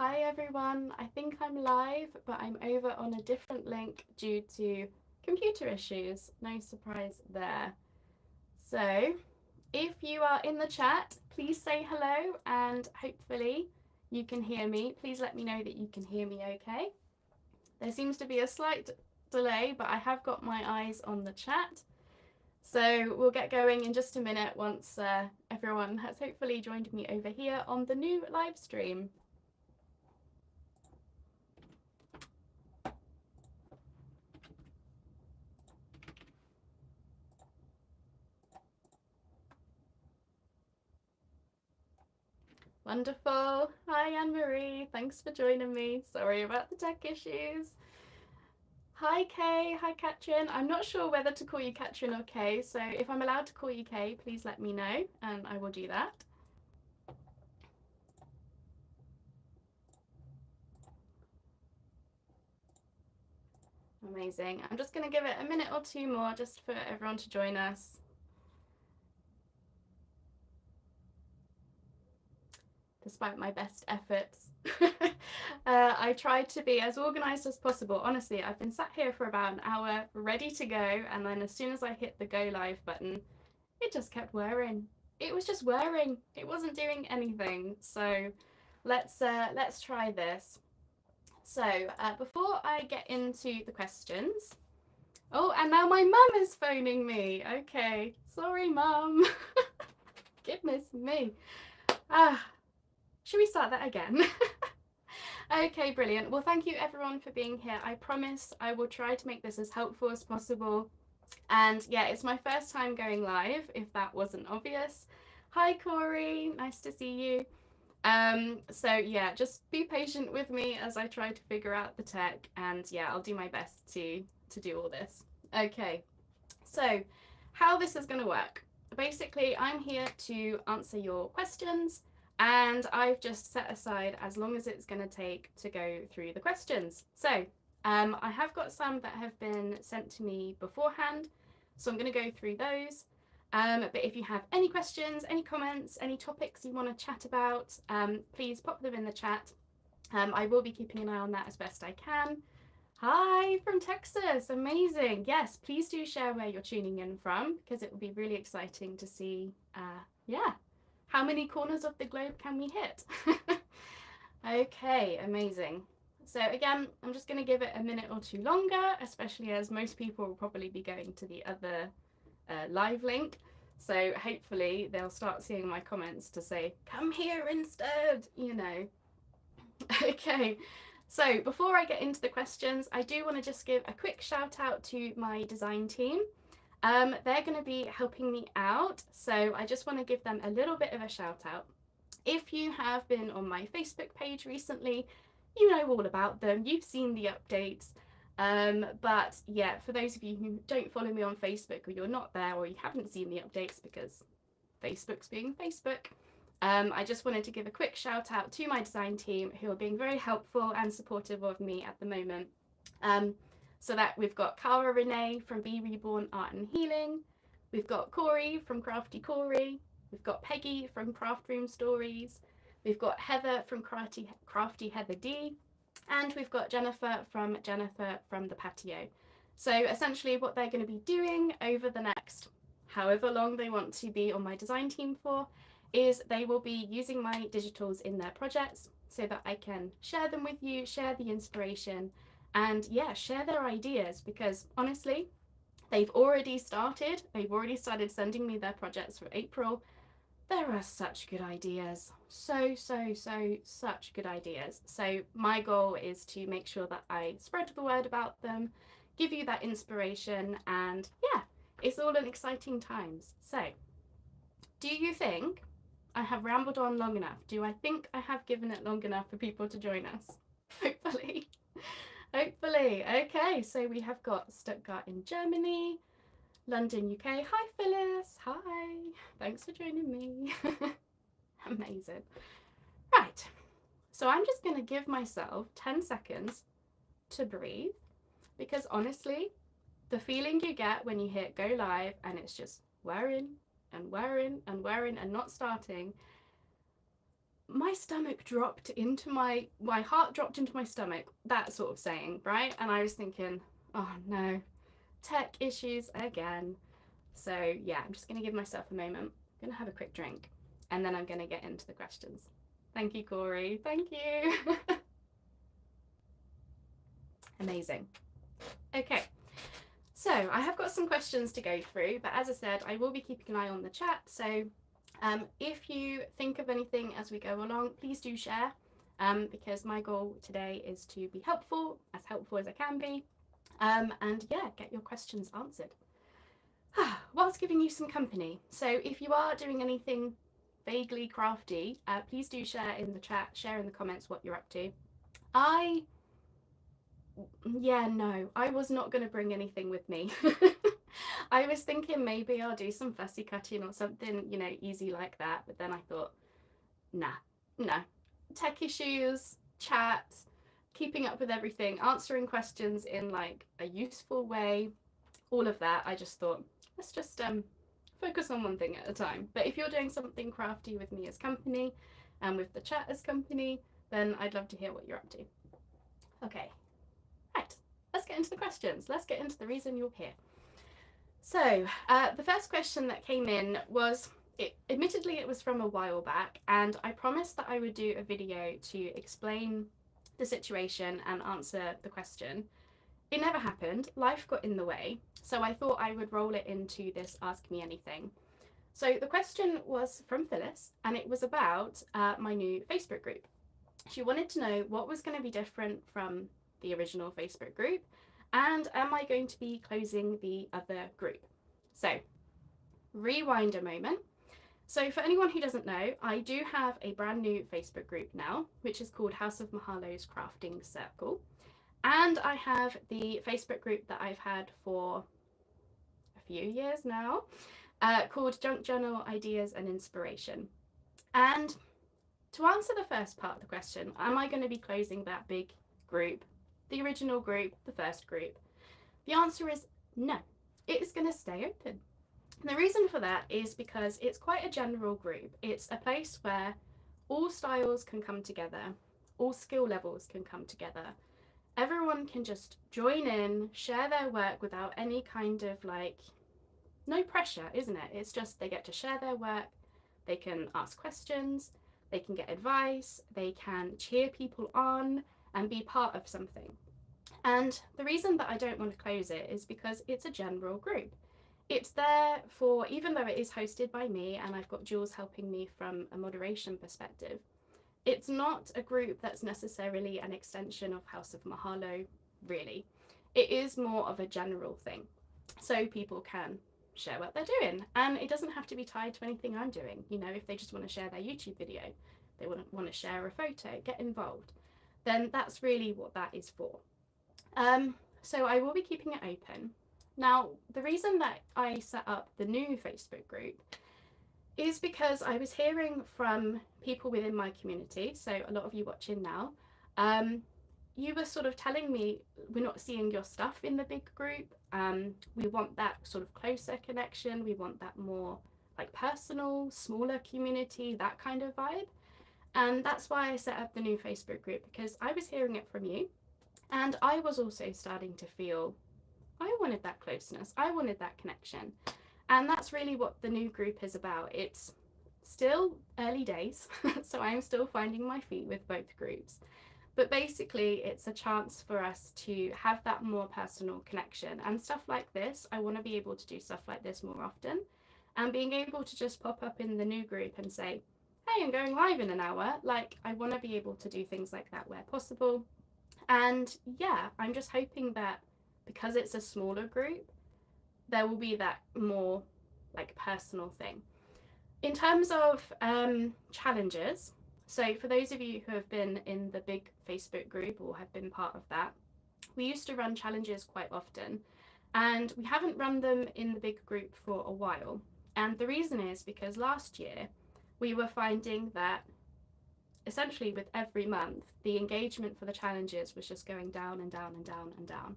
Hi everyone, I think I'm live, but I'm over on a different link due to computer issues. No surprise there. So, if you are in the chat, please say hello and hopefully you can hear me. Please let me know that you can hear me okay. There seems to be a slight delay, but I have got my eyes on the chat. So we'll get going in just a minute once everyone has hopefully joined me over here on the new live stream. Wonderful. Hi, Anne-Marie. Thanks for joining me. Sorry about the tech issues. Hi, Kay. Hi, Katrin. I'm not sure whether to call you Katrin or Kay, so if I'm allowed to call you Kay, please let me know, and I will do that. Amazing. I'm just going to give it a minute or two more just for everyone to join us. Despite my best efforts. I tried to be as organized as possible. Honestly, I've been sat here for about an hour ready to go, and then as soon as I hit the go live button, it just kept whirring. It was just whirring. It wasn't doing anything. So let's try this. So before I get into the questions, oh, and now my mum is phoning me. Okay, sorry, mum. Goodness me. Should we start that again? Okay, brilliant. Well, thank you everyone for being here. I promise I will try to make this as helpful as possible. And yeah, it's my first time going live, if that wasn't obvious. Hi, Corey. Nice to see you. So yeah, just be patient with me as I try to figure out the tech, and yeah, I'll do my best to do all this. Okay, so how this is going to work. Basically, I'm here to answer your questions, and I've just set aside as long as it's going to take to go through the questions. So I have got some that have been sent to me beforehand, so I'm going to go through those. But if you have any questions, any comments, any topics you want to chat about, please pop them in the chat. I will be keeping an eye on that as best I can. Hi from Texas, amazing. Yes, please do share where you're tuning in from, because it will be really exciting to see, yeah, how many corners of the globe can we hit? Okay, amazing. So again, I'm just going to give it a minute or two longer, especially as most people will probably be going to the other live link. So hopefully they'll start seeing my comments to say, come here instead, you know. Okay. So before I get into the questions, I do want to just give a quick shout out to my design team. They're going to be helping me out, so I just want to give them a little bit of a shout out. If you have been on my Facebook page recently, you know all about them, you've seen the updates. But yeah, for those of you who don't follow me on Facebook, or you're not there, or you haven't seen the updates because Facebook's being Facebook, I just wanted to give a quick shout out to my design team, who are being very helpful and supportive of me at the moment. So that we've got Cara Renee from Be Reborn Art and Healing, we've got Corey from Crafty Corey, we've got Peggy from Craft Room Stories, we've got Heather from Crafty Heather D, and we've got Jennifer from the Patio. So essentially what they're going to be doing over the next however long they want to be on my design team for is they will be using my digitals in their projects so that I can share them with you, share the inspiration, and yeah, share their ideas, because honestly, they've already started sending me their projects for April. There are such good ideas, such good ideas. So my goal is to make sure that I spread the word about them, give you that inspiration, and yeah, it's all in exciting times. So do you think I have rambled on long enough? Do I think I have given it long enough for people to join us? Hopefully. Hopefully. Okay, so we have got Stuttgart in Germany, London, UK. Hi, Phyllis. Hi. Thanks for joining me. Amazing. Right. So I'm just going to give myself 10 seconds to breathe, because honestly, the feeling you get when you hit go live and it's just whirring and whirring and whirring and not starting, my stomach dropped into my heart dropped into my stomach, that sort of saying, right? And I was thinking, oh no, tech issues again. So yeah, I'm just gonna give myself a moment. I'm gonna have a quick drink and then I'm gonna get into the questions. Thank you, Corey. Thank you. Amazing. Okay, so I have got some questions to go through, but as I said, I will be keeping an eye on the chat. So if you think of anything as we go along, please do share, because my goal today is to be helpful as I can be, and yeah, get your questions answered whilst giving you some company. So if you are doing anything vaguely crafty, please do share in the chat, share in the comments what you're up to. I was not going to bring anything with me. I was thinking maybe I'll do some fussy cutting or something, you know, easy like that. But then I thought, nah, no. Tech issues, chat, keeping up with everything, answering questions in like a useful way, all of that. I just thought, let's just focus on one thing at a time. But if you're doing something crafty with me as company and with the chat as company, then I'd love to hear what you're up to. Okay, right, let's get into the questions. Let's get into the reason you're here. So the first question that came in was, admittedly it was from a while back, and I promised that I would do a video to explain the situation and answer the question. It never happened, life got in the way, so I thought I would roll it into this Ask Me Anything. So the question was from Phyllis, and it was about my new Facebook group. She wanted to know what was going to be different from the original Facebook group, and am I going to be closing the other group? So rewind a moment. So for anyone who doesn't know, I do have a brand new Facebook group now, which is called House of Mahalo's Crafting Circle. And I have the Facebook group that I've had for a few years now, called Junk Journal Ideas and Inspiration. And to answer the first part of the question, am I going to be closing that big group, the original group, the first group? The answer is no, it is going to stay open. And the reason for that is because it's quite a general group. It's a place where all styles can come together, all skill levels can come together. Everyone can just join in, share their work without any kind of like, no pressure, isn't it? It's just they get to share their work, they can ask questions, they can get advice, they can cheer people on and be part of something. And the reason that I don't want to close it is because it's a general group. It's there for, even though it is hosted by me and I've got Jules helping me from a moderation perspective, it's not a group that's necessarily an extension of House of Mahalo, really. It is more of a general thing. So people can share what they're doing, and it doesn't have to be tied to anything I'm doing. You know, if they just want to share their YouTube video, they want to share a photo, get involved, then that's really what that is for. So I will be keeping it open. Now, the reason that I set up the new Facebook group is because I was hearing from people within my community, so a lot of you watching now, you were sort of telling me, we're not seeing your stuff in the big group. We want that sort of closer connection. We want that more like personal, smaller community, that kind of vibe. And that's why I set up the new Facebook group, because I was hearing it from you. And I was also starting to feel I wanted that closeness. I wanted that connection. And that's really what the new group is about. It's still early days, so I'm still finding my feet with both groups. But basically, it's a chance for us to have that more personal connection. And stuff like this, I want to be able to do stuff like this more often. And being able to just pop up in the new group and say, hey, I'm going live in an hour. Like, I want to be able to do things like that where possible. And yeah, I'm just hoping that because it's a smaller group, there will be that more like personal thing. In terms of challenges, so for those of you who have been in the big Facebook group or have been part of that, we used to run challenges quite often, and we haven't run them in the big group for a while. And the reason is because last year we were finding that essentially with every month, the engagement for the challenges was just going down and down and down and down.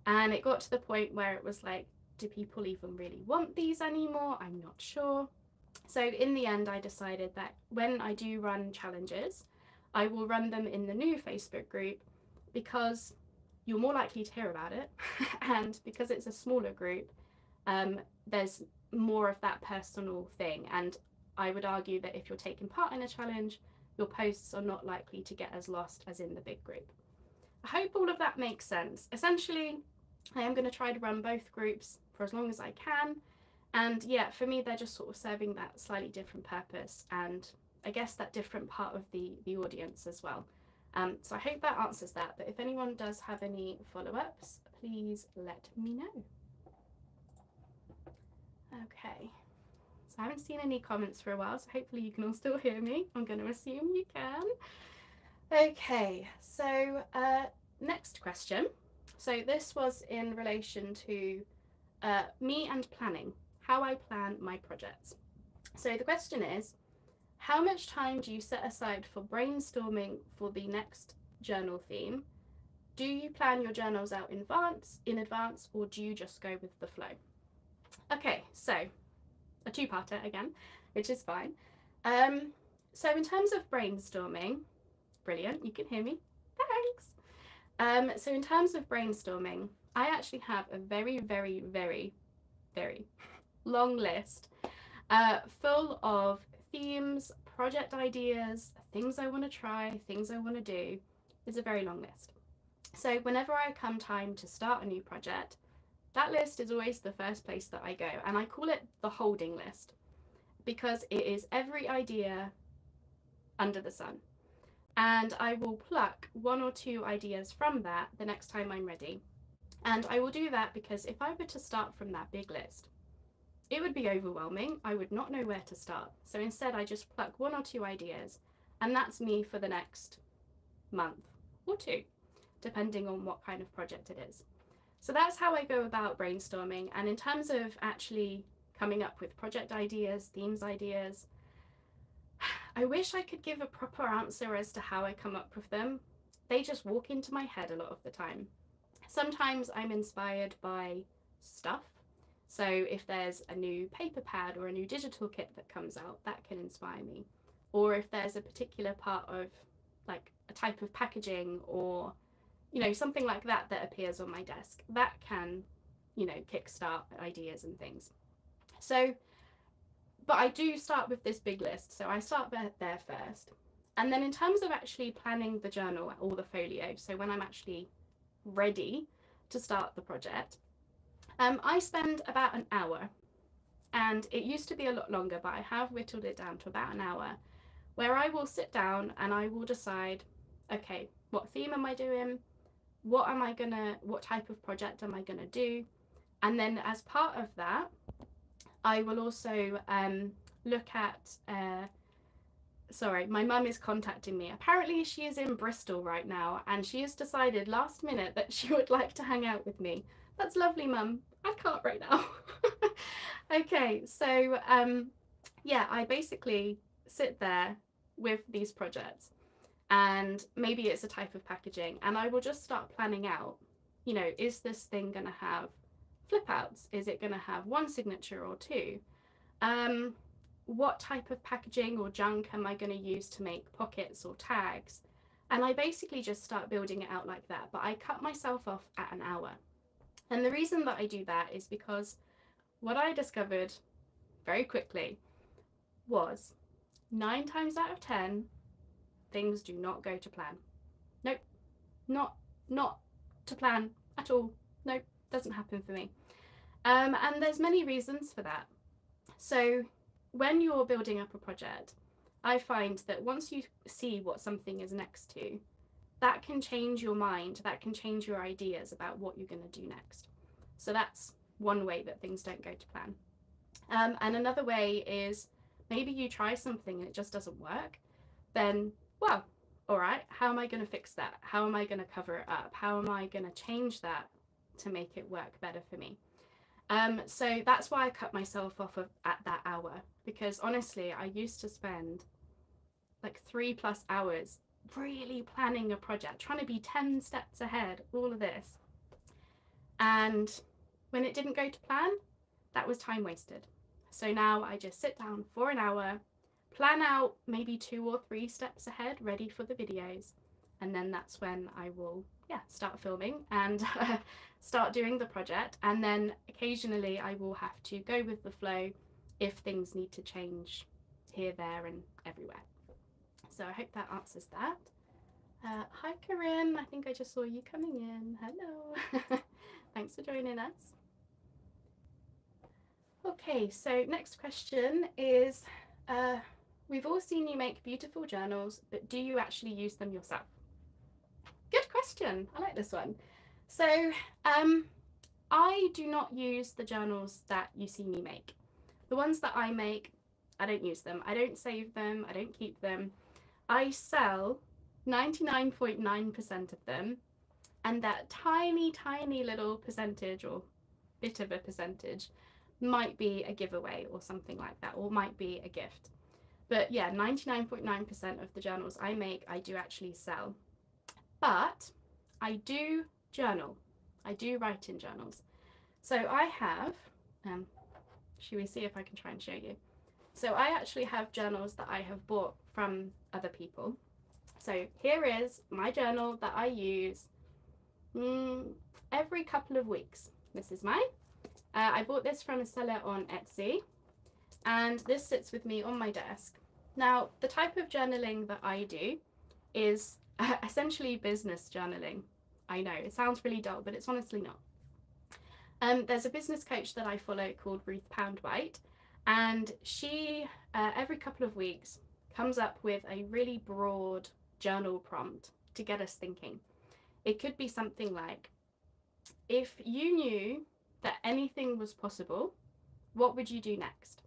And it got to the point where it was like, do people even really want these anymore? I'm not sure. So in the end, I decided that when I do run challenges, I will run them in the new Facebook group because you're more likely to hear about it. And because it's a smaller group, there's more of that personal thing. And I would argue that if you're taking part in a challenge, your posts are not likely to get as lost as in the big group. I hope all of that makes sense. Essentially, I am going to try to run both groups for as long as I can. And yeah, for me, they're just sort of serving that slightly different purpose and I guess that different part of the audience as well. So I hope that answers that. But if anyone does have any follow-ups, please let me know. Okay. So I haven't seen any comments for a while, so hopefully you can all still hear me. I'm going to assume you can. Okay, so next question. So this was in relation to me and planning, how I plan my projects. So the question is, how much time do you set aside for brainstorming for the next journal theme? Do you plan your journals out in advance, or do you just go with the flow? Okay, so a two-parter again, which is fine. So in terms of brainstorming, brilliant, you can hear me, thanks. So in terms of brainstorming, I actually have a very, very, very, very long list full of themes, project ideas, things I want to try, things I want to do. It's a very long list. So whenever I come time to start a new project, that list is always the first place that I go, and I call it the holding list because it is every idea under the sun. And I will pluck one or two ideas from that the next time I'm ready. And I will do that because if I were to start from that big list, it would be overwhelming. I would not know where to start. So instead, I just pluck one or two ideas, and that's me for the next month or two, depending on what kind of project it is. So that's how I go about brainstorming. And in terms of actually coming up with project ideas, themes ideas, I wish I could give a proper answer as to how I come up with them. They just walk into my head a lot of the time. Sometimes I'm inspired by stuff. So if there's a new paper pad or a new digital kit that comes out, that can inspire me. Or if there's a particular part of like a type of packaging or, you know, something like that that appears on my desk, that can, you know, kickstart ideas and things. So, but I do start with this big list. So I start there first. And then in terms of actually planning the journal or the folio, so when I'm actually ready to start the project, I spend about an hour, and it used to be a lot longer, but I have whittled it down to about an hour, where I will sit down and I will decide, okay, what theme am I doing? What type of project am I gonna do? And then as part of that, I will also look at, sorry, my mum is contacting me. Apparently she is in Bristol right now, and she has decided last minute that she would like to hang out with me. That's lovely, Mum. I can't right now. Okay, so yeah, I basically sit there with these projects, and maybe it's a type of packaging, and I will just start planning out, you know, is this thing going to have flip outs? Is it going to have one signature or two? What type of packaging or junk am I going to use to make pockets or tags? And I basically just start building it out like that, but I cut myself off at an hour. And the reason that I do that is because what I discovered very quickly was 9 times out of 10, things do not go to plan. Nope, not to plan at all. Nope, doesn't happen for me. And there's many reasons for that. So when you're building up a project, I find that once you see what something is next to, that can change your mind, that can change your ideas about what you're going to do next. So that's one way that things don't go to plan. And another way is maybe you try something and it just doesn't work. Then, well, all right, how am I going to fix that? How am I going to cover it up? How am I going to change that to make it work better for me? So that's why I cut myself off at that hour, because honestly, I used to spend like 3+ hours really planning a project, trying to be 10 steps ahead, all of this. And when it didn't go to plan, that was time wasted. So now I just sit down for an hour, plan out maybe 2 or 3 steps ahead, ready for the videos. And then that's when I will, start filming and start doing the project. And then occasionally I will have to go with the flow if things need to change here, there, and everywhere. So I hope that answers that. Hi Corinne, I think I just saw you coming in. Hello. Thanks for joining us. Okay, so next question is, we've all seen you make beautiful journals, but do you actually use them yourself? Good question. I like this one. So I do not use the journals that you see me make. The ones that I make, I don't use them. I don't save them. I don't keep them. I sell 99.9% of them, and that tiny, tiny little percentage or bit of a percentage might be a giveaway or something like that, or might be a gift. But yeah, 99.9% of the journals I make, I do actually sell. But I do journal. I do write in journals. So I have, should we see if I can try and show you? So I actually have journals that I have bought from other people. So here is my journal that I use every couple of weeks. This is mine. I bought this from a seller on Etsy, and this sits with me on my desk. Now, the type of journaling that I do is essentially business journaling. I know, it sounds really dull, but it's honestly not. There's a business coach that I follow called Ruth Poundwhite, and she, every couple of weeks, comes up with a really broad journal prompt to get us thinking. It could be something like, if you knew that anything was possible, what would you do next?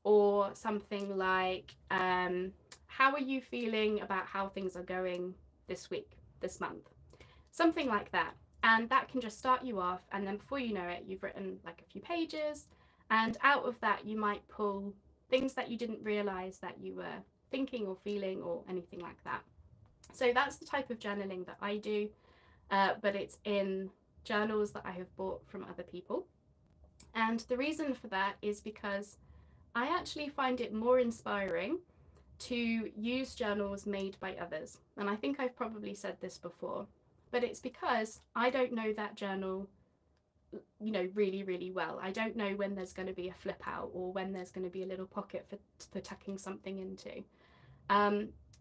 Or something like, how are you feeling about how things are going this week, this month? Something like that. And that can just start you off, and then before you know it, you've written like a few pages, and out of that you might pull things that you didn't realize that you were thinking or feeling or anything like that. So that's the type of journaling that I do, but it's in journals that I have bought from other people. And the reason for that is because I actually find it more inspiring to use journals made by others. And I think I've probably said this before, but it's because I don't know that journal, you know, really, really well. I don't know when there's going to be a flip out or when there's going to be a little pocket for tucking something into.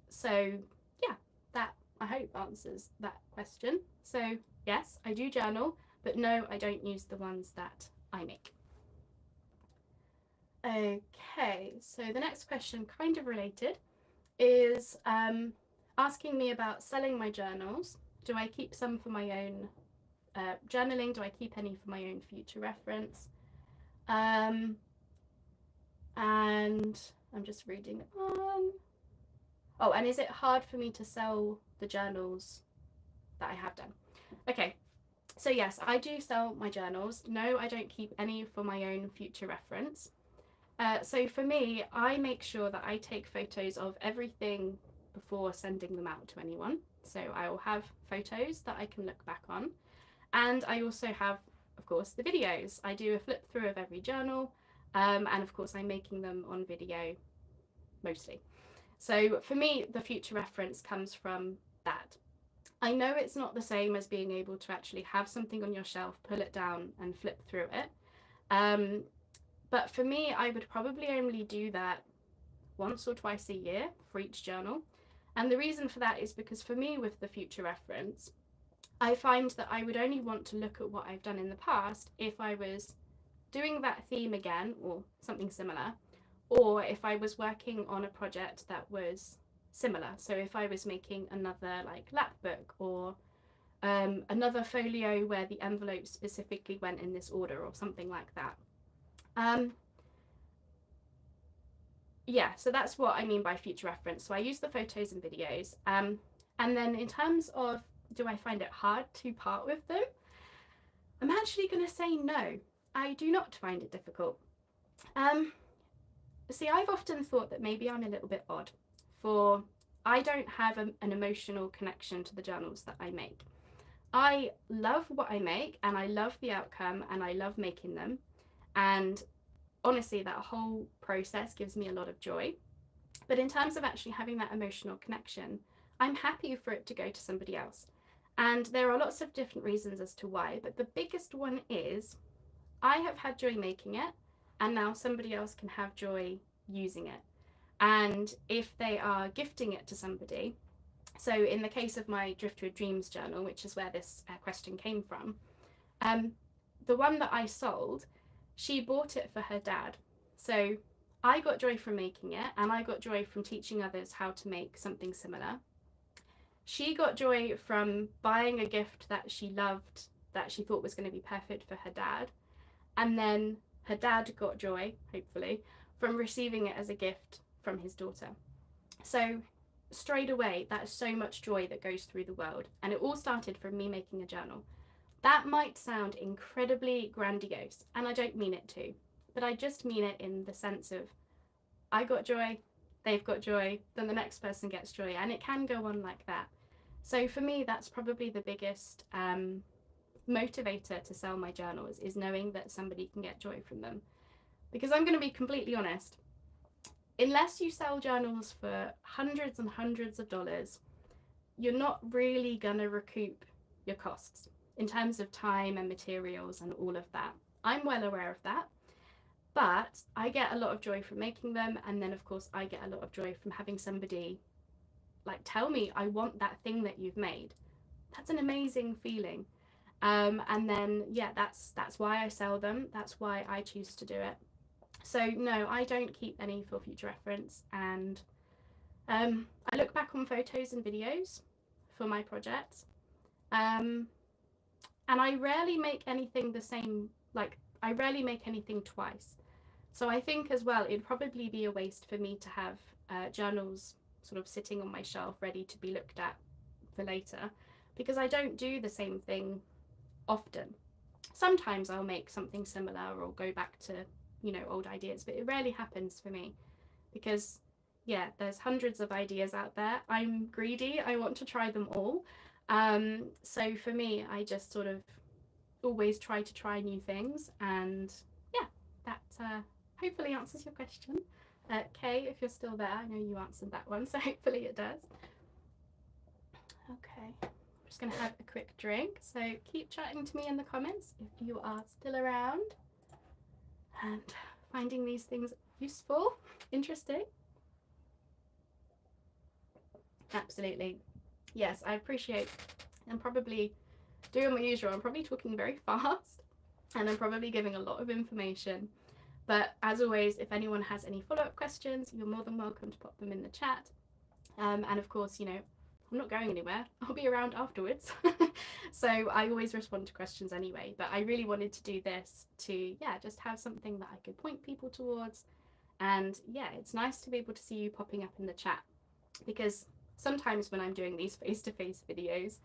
So yeah, that I hope answers that question. So yes, I do journal, but no, I don't use the ones that I make. Okay, so the next question, kind of related, is asking me about selling my journals. Do I keep some for my own journaling? Do I keep any for my own future reference? And I'm just reading on. Oh, and is it hard for me to sell the journals that I have done? Okay, so yes, I do sell my journals. No, I don't keep any for my own future reference. So for me, I make sure that I take photos of everything before sending them out to anyone. So I will have photos that I can look back on. And I also have, of course, the videos. I do a flip through of every journal. And of course, I'm making them on video mostly. So for me, the future reference comes from that. I know it's not the same as being able to actually have something on your shelf, pull it down and flip through it. But for me, I would probably only do that once or twice a year for each journal. And the reason for that is because for me, with the future reference, I find that I would only want to look at what I've done in the past if I was doing that theme again or something similar, or if I was working on a project that was similar. So if I was making another like lap book or another folio where the envelope specifically went in this order or something like that. Yeah, so that's what I mean by future reference. So I use the photos and videos. And then in terms of, do I find it hard to part with them? I'm actually going to say no. I do not find it difficult. See, I've often thought that maybe I'm a little bit odd, for I don't have an emotional connection to the journals that I make. I love what I make and I love the outcome and I love making them. And honestly, that whole process gives me a lot of joy. But in terms of actually having that emotional connection, I'm happy for it to go to somebody else. And there are lots of different reasons as to why, but the biggest one is I have had joy making it, and now somebody else can have joy using it. And if they are gifting it to somebody, so in the case of my Driftwood Dreams journal, which is where this question came from, the one that I sold, she bought it for her dad. So I got joy from making it, and I got joy from teaching others how to make something similar. She got joy from buying a gift that she loved, that she thought was going to be perfect for her dad. And then her dad got joy, hopefully, from receiving it as a gift from his daughter. So straight away, that is so much joy that goes through the world. And it all started from me making a journal. That might sound incredibly grandiose, and I don't mean it to, but I just mean it in the sense of I got joy, they've got joy, then the next person gets joy, and it can go on like that. So for me, that's probably the biggest motivator to sell my journals, is knowing that somebody can get joy from them. Because I'm going to be completely honest, unless you sell journals for hundreds and hundreds of dollars, you're not really going to recoup your costs in terms of time and materials and all of that. I'm well aware of that, but I get a lot of joy from making them, and then of course I get a lot of joy from having somebody like tell me, I want that thing that you've made. That's an amazing feeling. And then yeah, that's why I sell them, that's why I choose to do it. So no, I don't keep any for future reference, and I look back on photos and videos for my projects, and I rarely make anything the same, like I rarely make anything twice. So I think as well, it'd probably be a waste for me to have journals sort of sitting on my shelf ready to be looked at for later, because I don't do the same thing often. Sometimes I'll make something similar or go back to, you know, old ideas, but it rarely happens for me because yeah, there's hundreds of ideas out there. I'm greedy, I want to try them all. So for me, I just sort of always try to try new things, and yeah, that hopefully answers your question. Kay, if you're still there, I know you answered that one, so hopefully it does. Okay, I'm just gonna have a quick drink, so keep chatting to me in the comments if you are still around and finding these things useful, interesting. Absolutely. Yes, I appreciate. I'm probably doing my usual. I'm probably talking very fast, and I'm probably giving a lot of information. But as always, if anyone has any follow-up questions, you're more than welcome to pop them in the chat. And of course, you know, I'm not going anywhere. I'll be around afterwards. So I always respond to questions anyway. But I really wanted to do this to, yeah, just have something that I could point people towards. And yeah, it's nice to be able to see you popping up in the chat, because sometimes when I'm doing these face-to-face videos,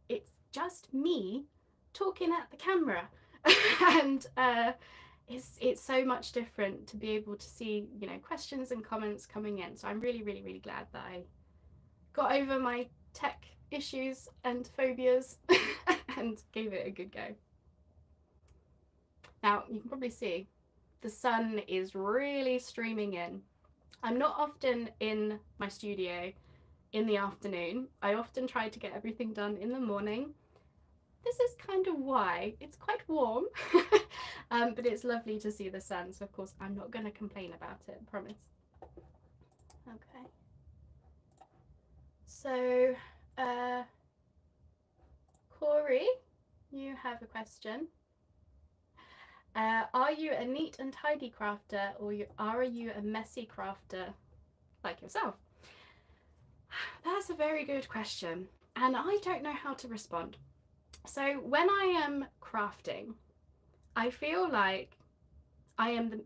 it's just me talking at the camera. And it's so much different to be able to see, you know, questions and comments coming in. So I'm really, really, really glad that I got over my tech issues and phobias and gave it a good go. Now, you can probably see the sun is really streaming in. I'm not often in my studio in the afternoon. I often try to get everything done in the morning. This is kind of why. It's quite warm, but it's lovely to see the sun. So of course I'm not going to complain about it, I promise. Okay. So, Corey, you have a question. Are you a neat and tidy crafter, or are you a messy crafter like yourself? That's a very good question, and I don't know how to respond. So when I am crafting, I feel like I'm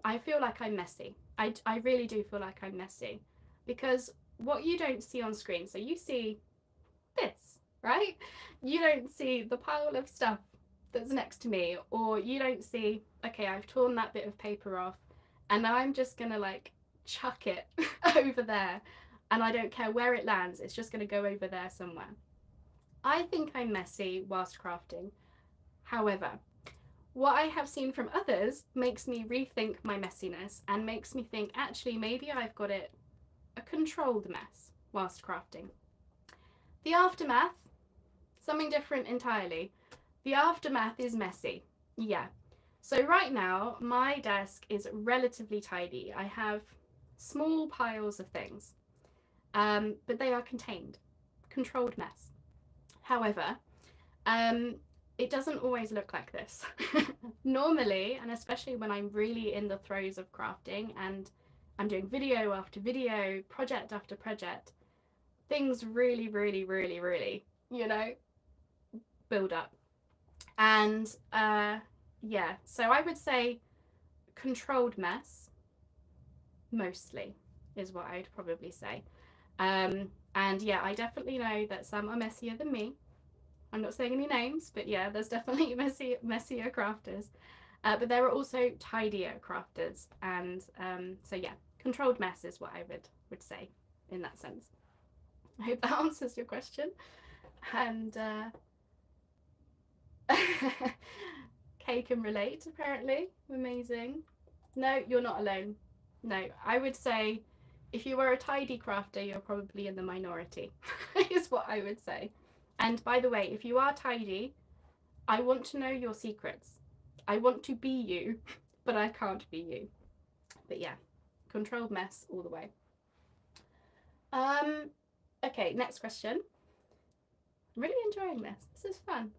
messy. I really do feel like I'm messy, because what you don't see on screen, so you see this, right? You don't see the pile of stuff that's next to me, or you don't see, okay, I've torn that bit of paper off and now I'm just gonna like chuck it over there, and I don't care where it lands, it's just gonna go over there somewhere. I think I'm messy whilst crafting. However, what I have seen from others makes me rethink my messiness and makes me think, actually, maybe I've got it a controlled mess whilst crafting. The aftermath, something different entirely. The aftermath is messy. Yeah. So right now, my desk is relatively tidy. I have small piles of things, but they are contained. Controlled mess. However, it doesn't always look like this. Normally, and especially when I'm really in the throes of crafting and I'm doing video after video, project after project, things really, really, really, really, build up. And yeah, so I would say controlled mess, mostly, is what I would probably say. And yeah, I definitely know that some are messier than me. I'm not saying any names, but yeah, there's definitely messier crafters. But there are also tidier crafters. And so yeah, controlled mess is what I would say in that sense. I hope that answers your question. And Kay can relate, apparently. Amazing. No, you're not alone. No, I would say if you are a tidy crafter, you're probably in the minority, is what I would say. And by the way, if you are tidy, I want to know your secrets. I want to be you, but I can't be you. But yeah, controlled mess all the way. Okay, next question. I'm really enjoying this. This is fun.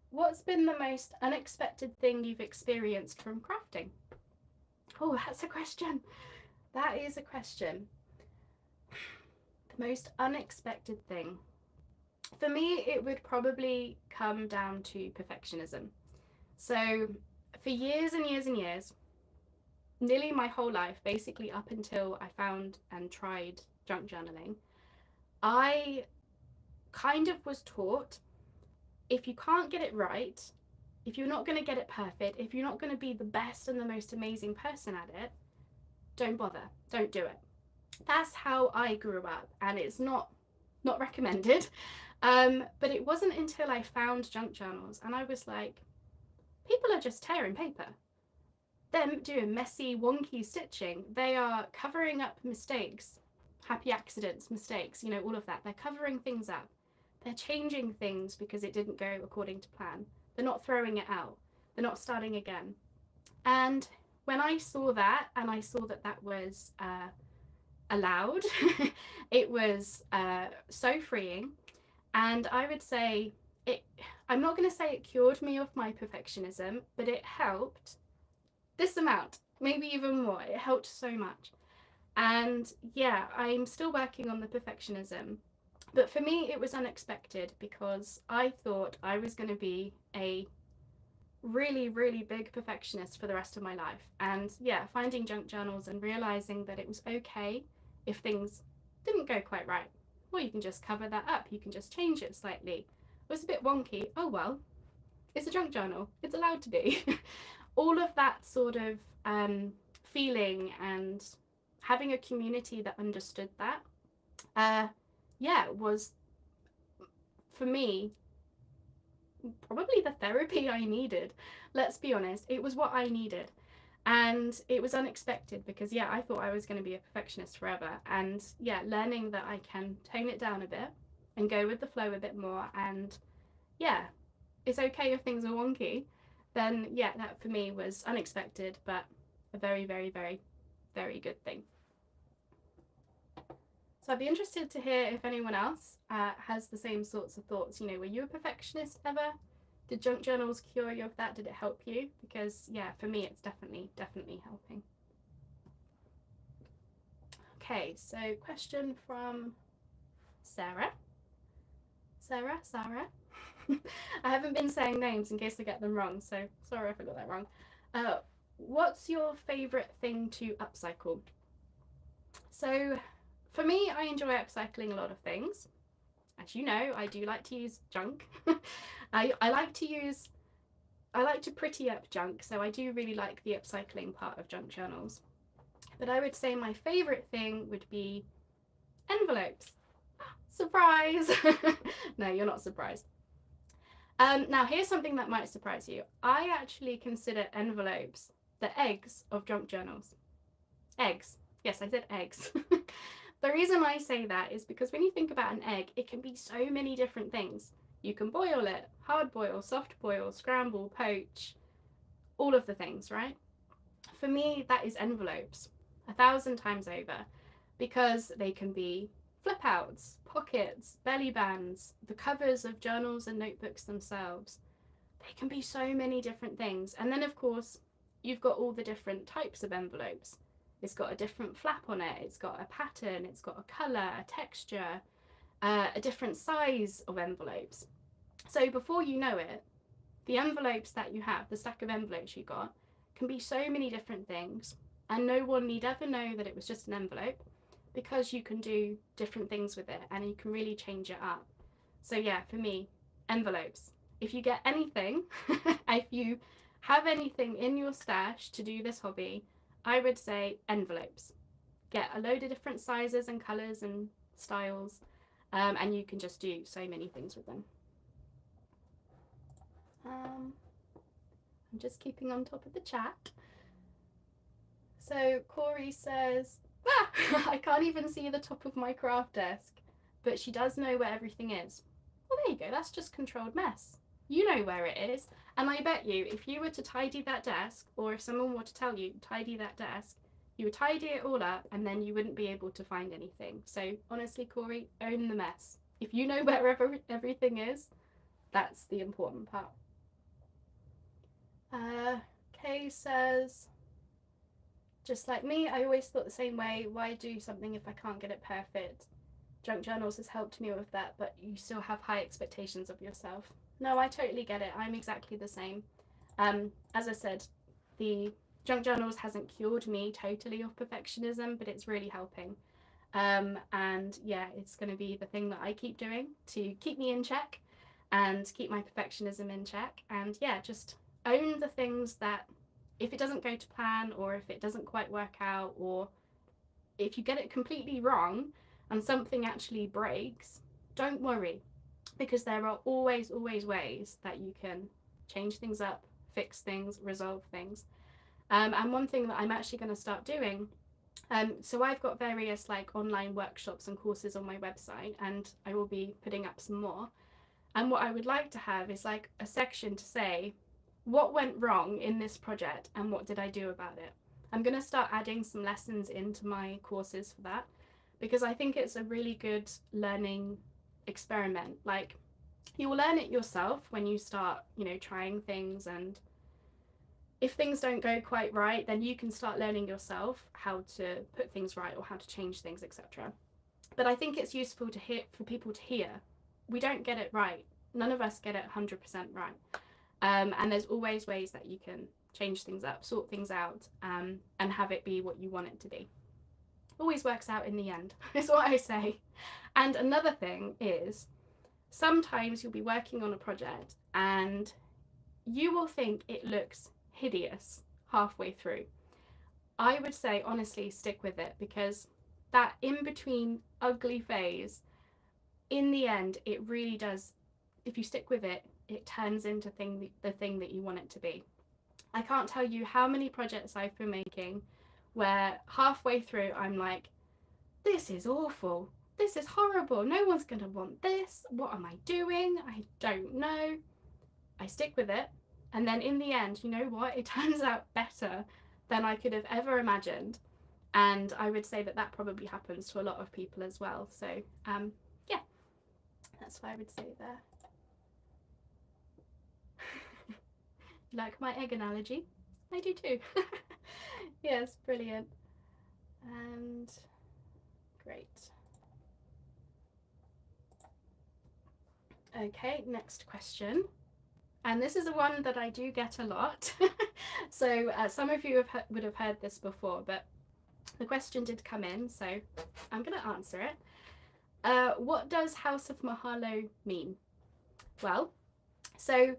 What's been the most unexpected thing you've experienced from crafting? Oh, that's a question. That is a question. The most unexpected thing. For me, it would probably come down to perfectionism. So for years and years and years, nearly my whole life, basically up until I found and tried junk journaling, I kind of was taught, if you can't get it right, if you're not going to get it perfect, if you're not going to be the best and the most amazing person at it, don't bother, don't do it. That's how I grew up, and it's not recommended. But it wasn't until I found junk journals and I was like, people are just tearing paper. They're doing messy, wonky stitching. They are covering up mistakes, happy accidents, mistakes, all of that. They're covering things up. They're changing things because it didn't go according to plan. They're not throwing it out. They're not starting again. And when I saw that, and I saw that that was allowed, it was so freeing. And I would say I'm not going to say it cured me of my perfectionism, but it helped this amount, maybe even more. It helped so much. And yeah, I'm still working on the perfectionism. But for me, it was unexpected because I thought I was going to be a really, really big perfectionist for the rest of my life. And yeah, finding junk journals and realizing that it was okay if things didn't go quite right. Well, you can just cover that up. You can just change it slightly. It was a bit wonky. Oh well, it's a junk journal. It's allowed to be. All of that sort of feeling and having a community that understood that, yeah, was, for me, probably the therapy I needed. Let's be honest, it was what I needed. And it was unexpected because, yeah, I thought I was going to be a perfectionist forever. And yeah, learning that I can tone it down a bit and go with the flow a bit more. And yeah, it's okay if things are wonky. Then yeah, that for me was unexpected, but a very, very, very, very good thing. So I'd be interested to hear if anyone else has the same sorts of thoughts. Were you a perfectionist ever? Did junk journals cure you of that? Did it help you? Because yeah, for me, it's definitely helping. Okay, so question from Sarah. Sarah. I haven't been saying names in case I get them wrong, so sorry if I got that wrong. What's your favorite thing to upcycle? So for me, I enjoy upcycling a lot of things. As you know, I do like to use junk. I like to pretty up junk, so I do really like the upcycling part of junk journals. But I would say my favorite thing would be envelopes. Surprise! No, you're not surprised. Now, here's something that might surprise you. I actually consider envelopes the eggs of junk journals. Eggs. Yes, I said eggs. The reason I say that is because when you think about an egg, it can be so many different things. You can boil it, hard boil, soft boil, scramble, poach, all of the things, right? For me, that is envelopes 1,000 times over, because they can be flip outs, pockets, belly bands, the covers of journals and notebooks themselves. They can be so many different things. And then, of course, you've got all the different types of envelopes. It's got a different flap on it, it's got a pattern, it's got a colour, a texture, a different size of envelopes. So before you know it, the envelopes that you have, the stack of envelopes you got, can be so many different things, and no one need ever know that it was just an envelope, because you can do different things with it and you can really change it up. So yeah, for me, envelopes. If you get anything, if you have anything in your stash to do this hobby, I would say envelopes. Get a load of different sizes and colours and styles, and you can just do so many things with them. I'm just keeping on top of the chat. So Corey says, I can't even see the top of my craft desk, but she does know where everything is. Well, there you go, that's just controlled mess. You know where it is, and I bet you if you were to tidy that desk, or if someone were to tell you tidy that desk, you would tidy it all up and then you wouldn't be able to find anything. So honestly, Corey, own the mess. If you know where everything is, that's the important part. Kay says, just like me, I always thought the same way. Why do something if I can't get it perfect? Junk journals has helped me with that, but you still have high expectations of yourself. No, I totally get it. I'm exactly the same. As I said, the junk journals hasn't cured me totally of perfectionism, but it's really helping. And yeah, it's going to be the thing that I keep doing to keep me in check and keep my perfectionism in check. And yeah, just own the things that, if it doesn't go to plan, or if it doesn't quite work out, or if you get it completely wrong and something actually breaks, don't worry, because there are always ways that you can change things up, fix things, resolve things. And one thing that I'm actually going to start doing, so I've got various like online workshops and courses on my website, and I will be putting up some more. And what I would like to have is like a section to say, what went wrong in this project and what did I do about it? I'm going to start adding some lessons into my courses for that, because I think it's a really good learning experiment. Like, you will learn it yourself when you start, trying things, and if things don't go quite right, then you can start learning yourself how to put things right or how to change things, etc. But I think it's useful to hear, for people to hear, we don't get it right. None of us get it 100% right. And there's always ways that you can change things up, sort things out, and have it be what you want it to be. Always works out in the end, is what I say. And another thing is, sometimes you'll be working on a project and you will think it looks hideous halfway through. I would say, honestly, stick with it, because that in-between ugly phase, in the end, it really does, if you stick with it, it turns into the thing that you want it to be. I can't tell you how many projects I've been making where halfway through I'm like, this is awful, this is horrible, no one's going to want this, what am I doing, I don't know. I stick with it, and then in the end, you know what, it turns out better than I could have ever imagined. And I would say that that probably happens to a lot of people as well. So yeah, that's what I would say there. Like my egg analogy? I do too. Yes, brilliant. And great. Okay, next question. And this is the one that I do get a lot. So some of you would have heard this before, but the question did come in, so I'm going to answer it. What does House of Mahalo mean? Well, so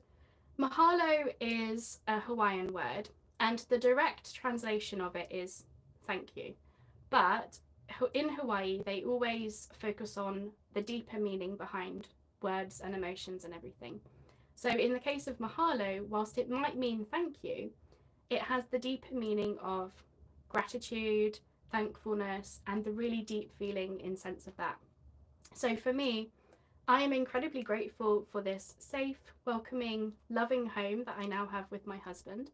Mahalo is a Hawaiian word, and the direct translation of it is thank you. But in Hawaii, they always focus on the deeper meaning behind words and emotions and everything. So in the case of Mahalo, whilst it might mean thank you, it has the deeper meaning of gratitude, thankfulness, and the really deep feeling in sense of that. So for me, I am incredibly grateful for this safe, welcoming, loving home that I now have with my husband.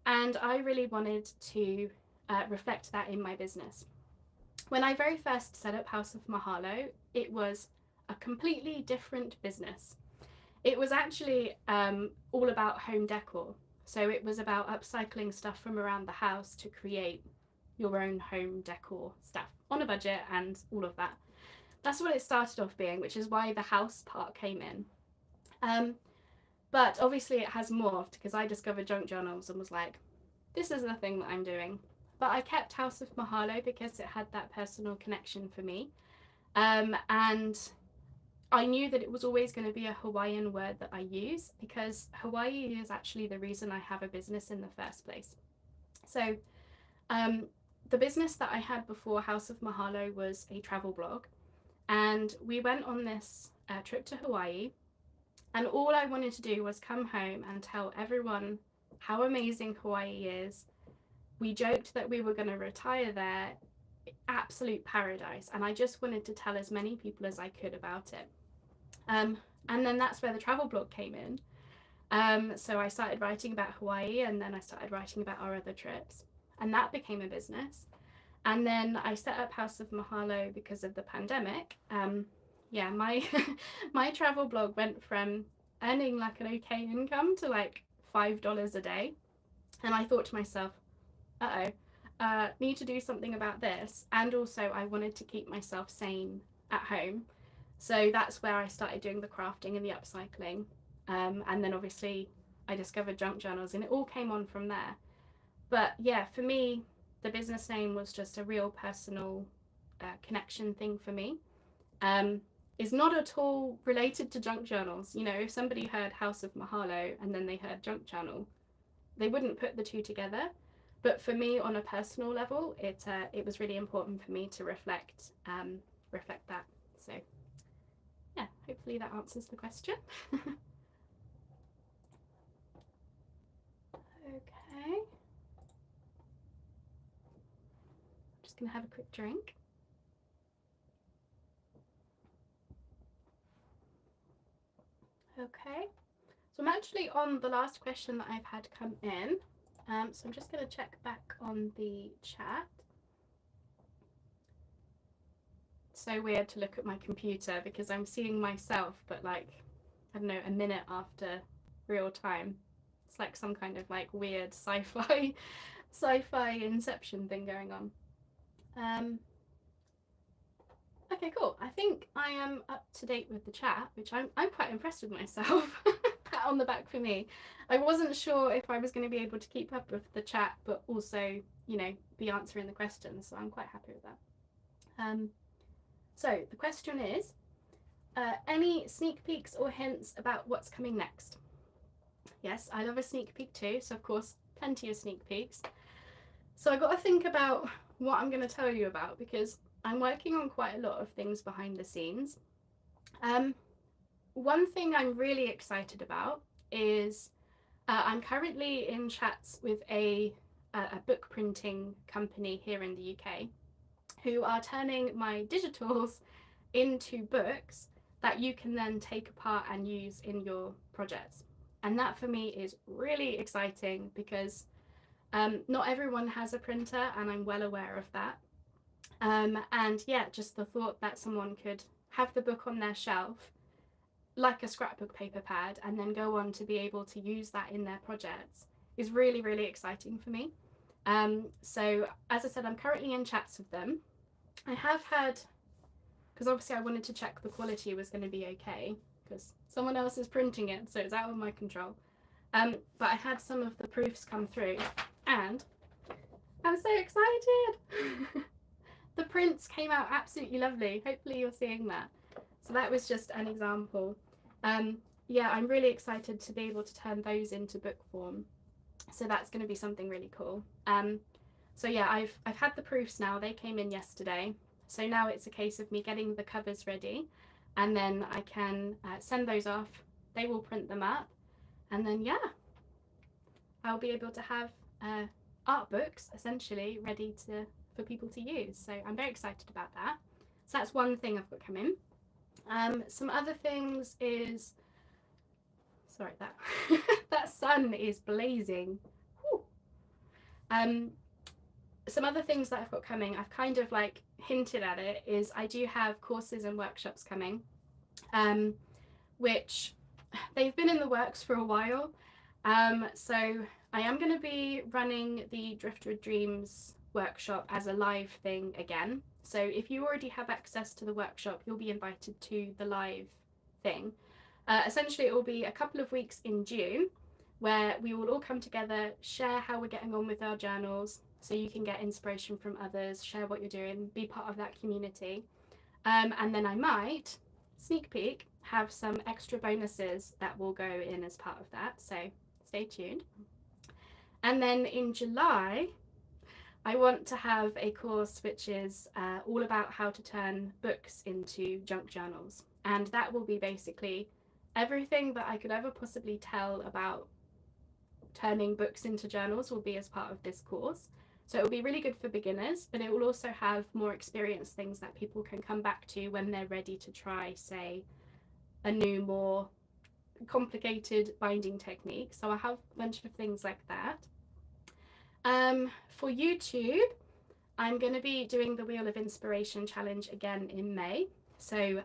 And I really wanted to reflect that in my business. When I very first set up House of Mahalo, it was a completely different business. It was actually all about home decor. So it was about upcycling stuff from around the house to create your own home decor stuff on a budget and all of that. That's what it started off being, which is why the house part came in. But obviously it has morphed because I discovered junk journals and was like, this is the thing that I'm doing. But I kept House of Mahalo because it had that personal connection for me. And I knew that it was always going to be a Hawaiian word that I use because Hawaii is actually the reason I have a business in the first place. So the business that I had before House of Mahalo was a travel blog. And we went on this trip to Hawaii. And all I wanted to do was come home and tell everyone how amazing Hawaii is. We joked that we were going to retire there. Absolute paradise. And I just wanted to tell as many people as I could about it. And then that's where the travel blog came in. So I started writing about Hawaii, and then I started writing about our other trips. And that became a business. And then I set up House of Mahalo because of the pandemic. Yeah, my my travel blog went from earning like an okay income to like $5 a day. And I thought to myself, need to do something about this. And also I wanted to keep myself sane at home. So that's where I started doing the crafting and the upcycling. And then obviously I discovered junk journals, and it all came on from there. But yeah, for me, the business name was just a real personal connection thing for me. Is not at all related to junk journals. You know, if somebody heard House of Mahalo and then they heard junk journal, they wouldn't put the two together. But for me, on a personal level, it was really important for me to reflect that. So yeah, hopefully that answers the question. Okay. Just gonna have a quick drink. Okay, so I'm actually on the last question that I've had come in. So I'm just going to check back on the chat. It's so weird to look at my computer because I'm seeing myself, but like, I don't know, a minute after real time. It's like some kind of like weird sci-fi inception thing going on. Okay, cool. I think I am up to date with the chat, which I'm quite impressed with myself. Pat on the back for me. I wasn't sure if I was going to be able to keep up with the chat, but also, you know, be answering the questions. So I'm quite happy with that. So the question is, any sneak peeks or hints about what's coming next? Yes, I love a sneak peek too. So of course, plenty of sneak peeks. So I got to think about what I'm going to tell you about because I'm working on quite a lot of things behind the scenes. One thing I'm really excited about is I'm currently in chats with a book printing company here in the UK who are turning my digitals into books that you can then take apart and use in your projects. And that for me is really exciting because not everyone has a printer, and I'm well aware of that. And yeah, just the thought that someone could have the book on their shelf like a scrapbook paper pad and then go on to be able to use that in their projects is really, really exciting for me. So as I said, I'm currently in chats with them. I have had, because obviously I wanted to check the quality was going to be okay because someone else is printing it, so it's out of my control. But I had some of the proofs come through and I'm so excited. The prints came out absolutely lovely. Hopefully you're seeing that. So that was just an example. Yeah, I'm really excited to be able to turn those into book form. So that's going to be something really cool. So yeah, I've had the proofs now. They came in yesterday. So now it's a case of me getting the covers ready, and then I can send those off. They will print them up, And then, yeah, I'll be able to have art books essentially ready for people to use. So I'm very excited about that. So that's one thing I've got coming. Some other things is, sorry, that that sun is blazing. Some other things that I've got coming, I've kind of like hinted at it, is I do have courses and workshops coming, which they've been in the works for a while. So I am going to be running the Driftwood Dreams workshop as a live thing again. So if you already have access to the workshop, you'll be invited to the live thing. Essentially, it will be a couple of weeks in June where we will all come together, share how we're getting on with our journals, so you can get inspiration from others, share what you're doing, be part of that community. And then I might, sneak peek, have some extra bonuses that will go in as part of that, so stay tuned. And then in July, I want to have a course which is all about how to turn books into junk journals. And that will be basically everything that I could ever possibly tell about turning books into journals will be as part of this course. So it will be really good for beginners, but it will also have more experienced things that people can come back to when they're ready to try, say, a new, more complicated binding technique. So I have a bunch of things like that. For YouTube, I'm going to be doing the Wheel of Inspiration challenge again in May. So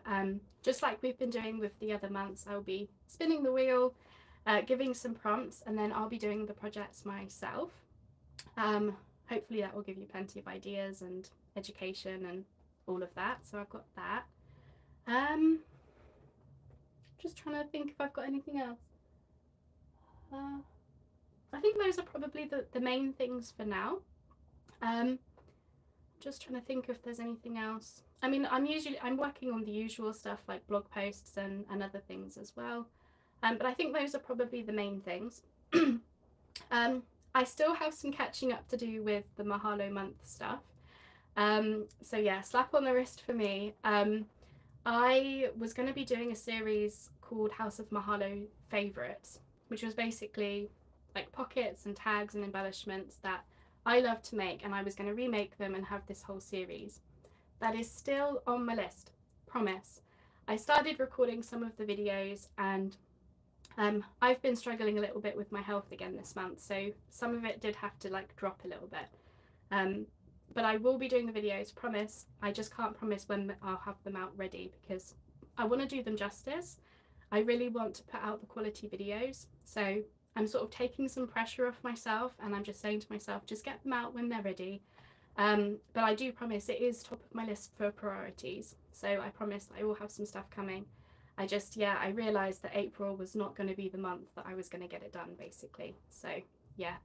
just like we've been doing with the other months, I'll be spinning the wheel, giving some prompts, and then I'll be doing the projects myself. Hopefully that will give you plenty of ideas and education and all of that. So I've got that. Just trying to think if I've got anything else. I think those are probably the main things for now. Just trying to think if there's anything else. I mean, I'm working on the usual stuff like blog posts and other things as well. But I think those are probably the main things. I still have some catching up to do with the Mahalo month stuff. So yeah, slap on the wrist for me. I was going to be doing a series called House of Mahalo Favorites, which was basically like pockets and tags and embellishments that I love to make, and I was going to remake them and have this whole series. That is still on my list, promise. I started recording some of the videos, and I've been struggling a little bit with my health again this month, so some of it did have to like drop a little bit. But I will be doing the videos, promise. I just can't promise when I'll have them out ready, because I want to do them justice. I really want to put out the quality videos, so I'm sort of taking some pressure off myself, and I'm just saying to myself, just get them out when they're ready. But I do promise it is top of my list for priorities, so I promise I will have some stuff coming. I realised that April was not going to be the month that I was going to get it done, basically. So yeah,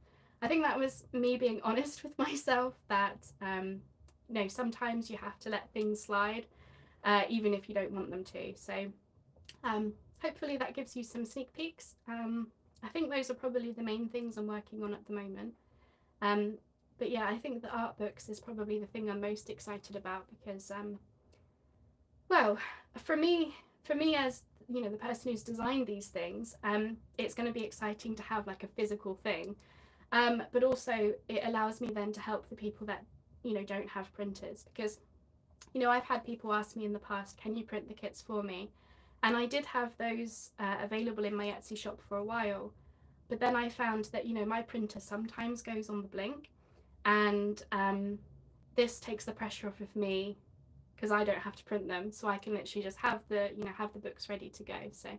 I think that was me being honest with myself, that sometimes you have to let things slide, even if you don't want them to. So hopefully that gives you some sneak peeks. I think those are probably the main things I'm working on at the moment. But yeah, I think the art books is probably the thing I'm most excited about, because well, for me as the person who's designed these things, it's going to be exciting to have like a physical thing, but also it allows me then to help the people that don't have printers, because I've had people ask me in the past, can you print the kits for me? And I did have those available in my Etsy shop for a while, but then I found that my printer sometimes goes on the blink, and this takes the pressure off of me, because I don't have to print them, so I can literally just have the books ready to go. So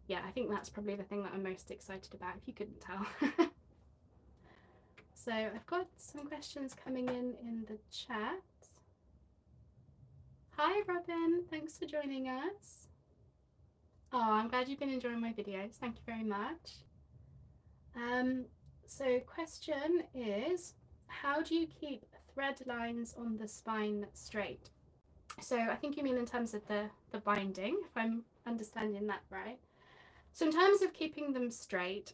yeah, I think that's probably the thing that I'm most excited about, if you couldn't tell. So I've got some questions coming in the chat. Hi Robin, thanks for joining us. Oh, I'm glad you've been enjoying my videos. Thank you very much. So question is, how do you keep thread lines on the spine straight? So I think you mean in terms of the binding, if I'm understanding that right. So in terms of keeping them straight,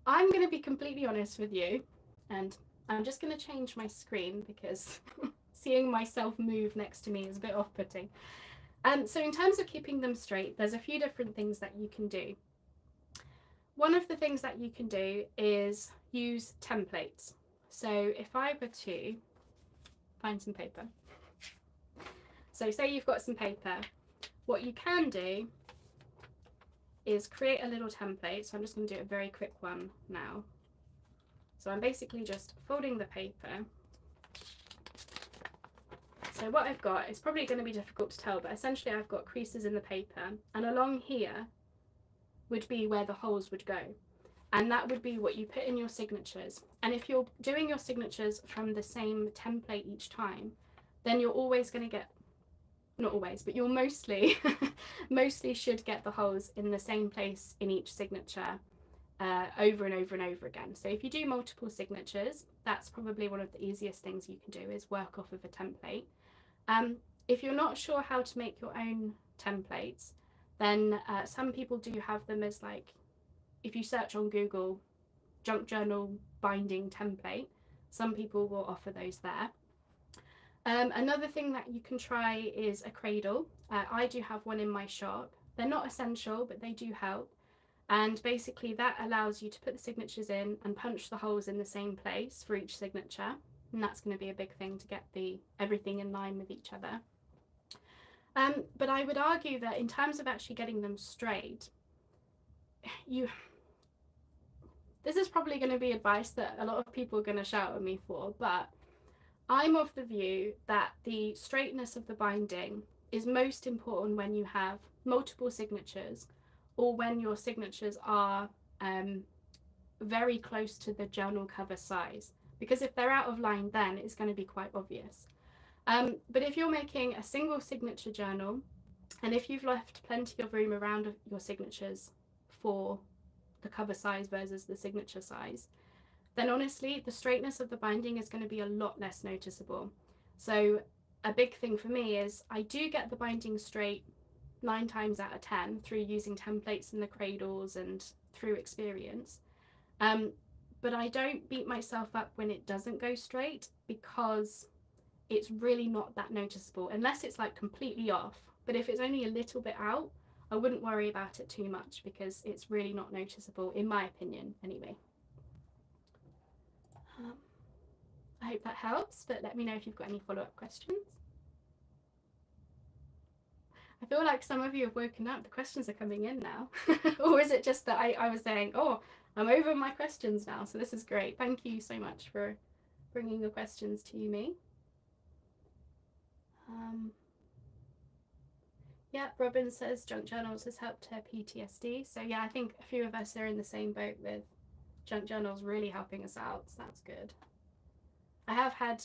I'm going to be completely honest with you, and I'm just going to change my screen because seeing myself move next to me is a bit off-putting. So in terms of keeping them straight, there's a few different things that you can do. one of the things that you can do is use templates. So if I were to find some paper, so say you've got some paper, what you can do is create a little template. So I'm just going to do a very quick one now. So I'm basically just folding the paper. So what I've got, it's probably going to be difficult to tell, but essentially I've got creases in the paper, and along here would be where the holes would go. And that would be what you put in your signatures. And if you're doing your signatures from the same template each time, then you're always going to get, not always, but you'll mostly should get the holes in the same place in each signature over and over and over again. So if you do multiple signatures, that's probably one of the easiest things you can do, is work off of a template. If you're not sure how to make your own templates, then some people do have them as, like, if you search on Google, junk journal binding template, some people will offer those there. Another thing that you can try is a cradle. I do have one in my shop. They're not essential, but they do help. And basically that allows you to put the signatures in and punch the holes in the same place for each signature. And that's going to be a big thing to get everything in line with each other. But I would argue that in terms of actually getting them straight, this is probably going to be advice that a lot of people are going to shout at me for, but I'm of the view that the straightness of the binding is most important when you have multiple signatures, or when your signatures are very close to the journal cover size, because if they're out of line, then it's going to be quite obvious. But if you're making a single signature journal, and if you've left plenty of room around your signatures for the cover size versus the signature size, then honestly the straightness of the binding is going to be a lot less noticeable. So a big thing for me is I do get the binding straight 9 times out of 10 through using templates in the cradles and through experience. But I don't beat myself up when it doesn't go straight, because it's really not that noticeable unless it's like completely off. But if it's only a little bit out, I wouldn't worry about it too much, because it's really not noticeable, in my opinion anyway. I hope that helps, but let me know if you've got any follow-up questions. I feel like some of you have woken up. The questions are coming in now. Or is it just that I was saying, oh, I'm over my questions now, so this is great. Thank you so much for bringing the questions to me. Yeah, Robin says junk journals has helped her PTSD. So yeah, I think a few of us are in the same boat with junk journals really helping us out, so that's good. I have had,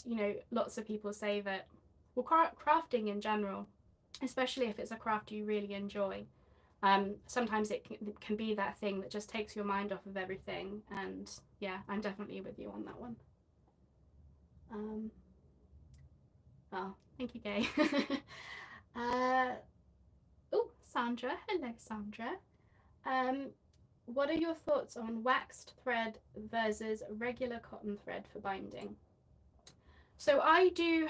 lots of people say that, well, crafting in general, especially if it's a craft you really enjoy, sometimes it can be that thing that just takes your mind off of everything. And yeah, I'm definitely with you on that one. Oh, thank you, Gay. Oh, Sandra. Hello, Sandra. What are your thoughts on waxed thread versus regular cotton thread for binding? So I do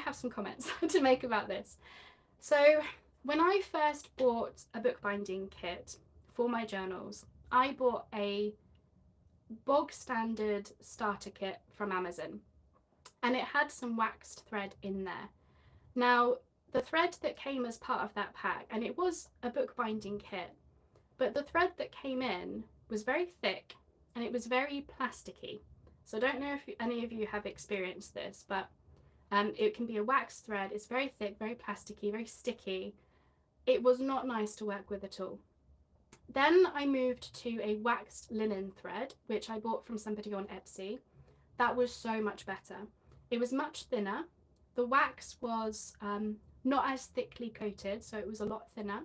have some comments to make about this. So when I first bought a bookbinding kit for my journals, I bought a bog standard starter kit from Amazon, and it had some waxed thread in there. Now, the thread that came as part of that pack, and it was a bookbinding kit, but the thread that came in was very thick and it was very plasticky. So I don't know if any of you have experienced this, but it can be a waxed thread. It's very thick, very plasticky, very sticky. It was not nice to work with at all. Then I moved to a waxed linen thread, which I bought from somebody on Etsy. That was so much better. It was much thinner. The wax was not as thickly coated, so it was a lot thinner.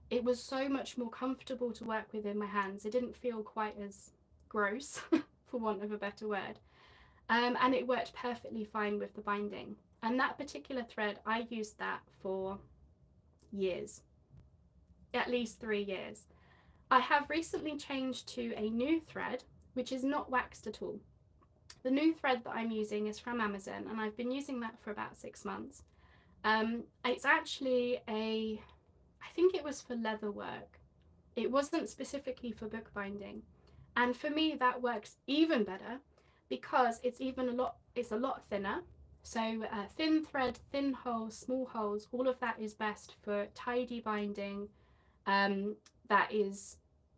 It was so much more comfortable to work with in my hands. It didn't feel quite as gross, for want of a better word. And it worked perfectly fine with the binding. And that particular thread, I used that for years, at least 3 years. I have recently changed to a new thread, which is not waxed at all. The new thread that I'm using is from Amazon, and I've been using that for about 6 months. It's actually I think it was for leather work. it wasn't specifically for bookbinding. And for me, that works even better because it's a lot thinner. So thin thread, thin holes, small holes, all of that is best for tidy binding. That is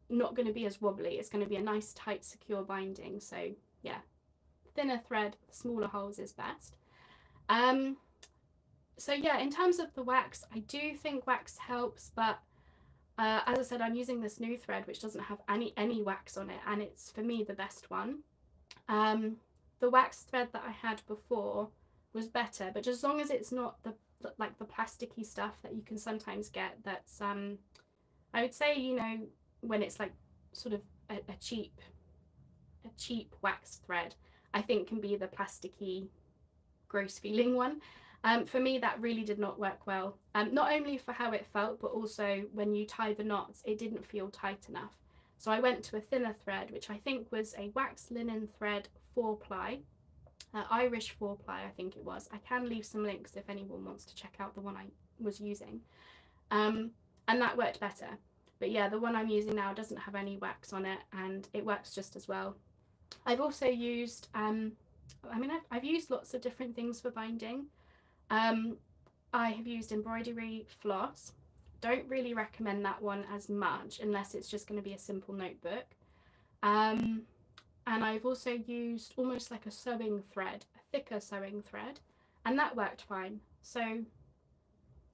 not going to be as wobbly. It's going to be a nice, tight, secure binding. So yeah, thinner thread, smaller holes is best. So yeah, in terms of the wax, I do think wax helps, but as I said, I'm using this new thread which doesn't have any wax on it, and it's for me the best one. The wax thread that I had before was better, but just as long as it's not the plasticky stuff that you can sometimes get, that's I would say, you know, when it's like sort of a cheap wax thread, I think can be the plasticky, gross feeling one. For me, that really did not work well. Not only for how it felt, but also when you tie the knots, it didn't feel tight enough. So I went to a thinner thread, which I think was a wax linen thread 4-ply, Irish 4-ply, I think it was. I can leave some links if anyone wants to check out the one I was using. And that worked better. But yeah, the one I'm using now doesn't have any wax on it, and it works just as well. I've also used, I've used lots of different things for binding. I have used embroidery floss. Don't really recommend that one as much unless it's just going to be a simple notebook. And I've also used almost like a sewing thread, a thicker sewing thread, and that worked fine. So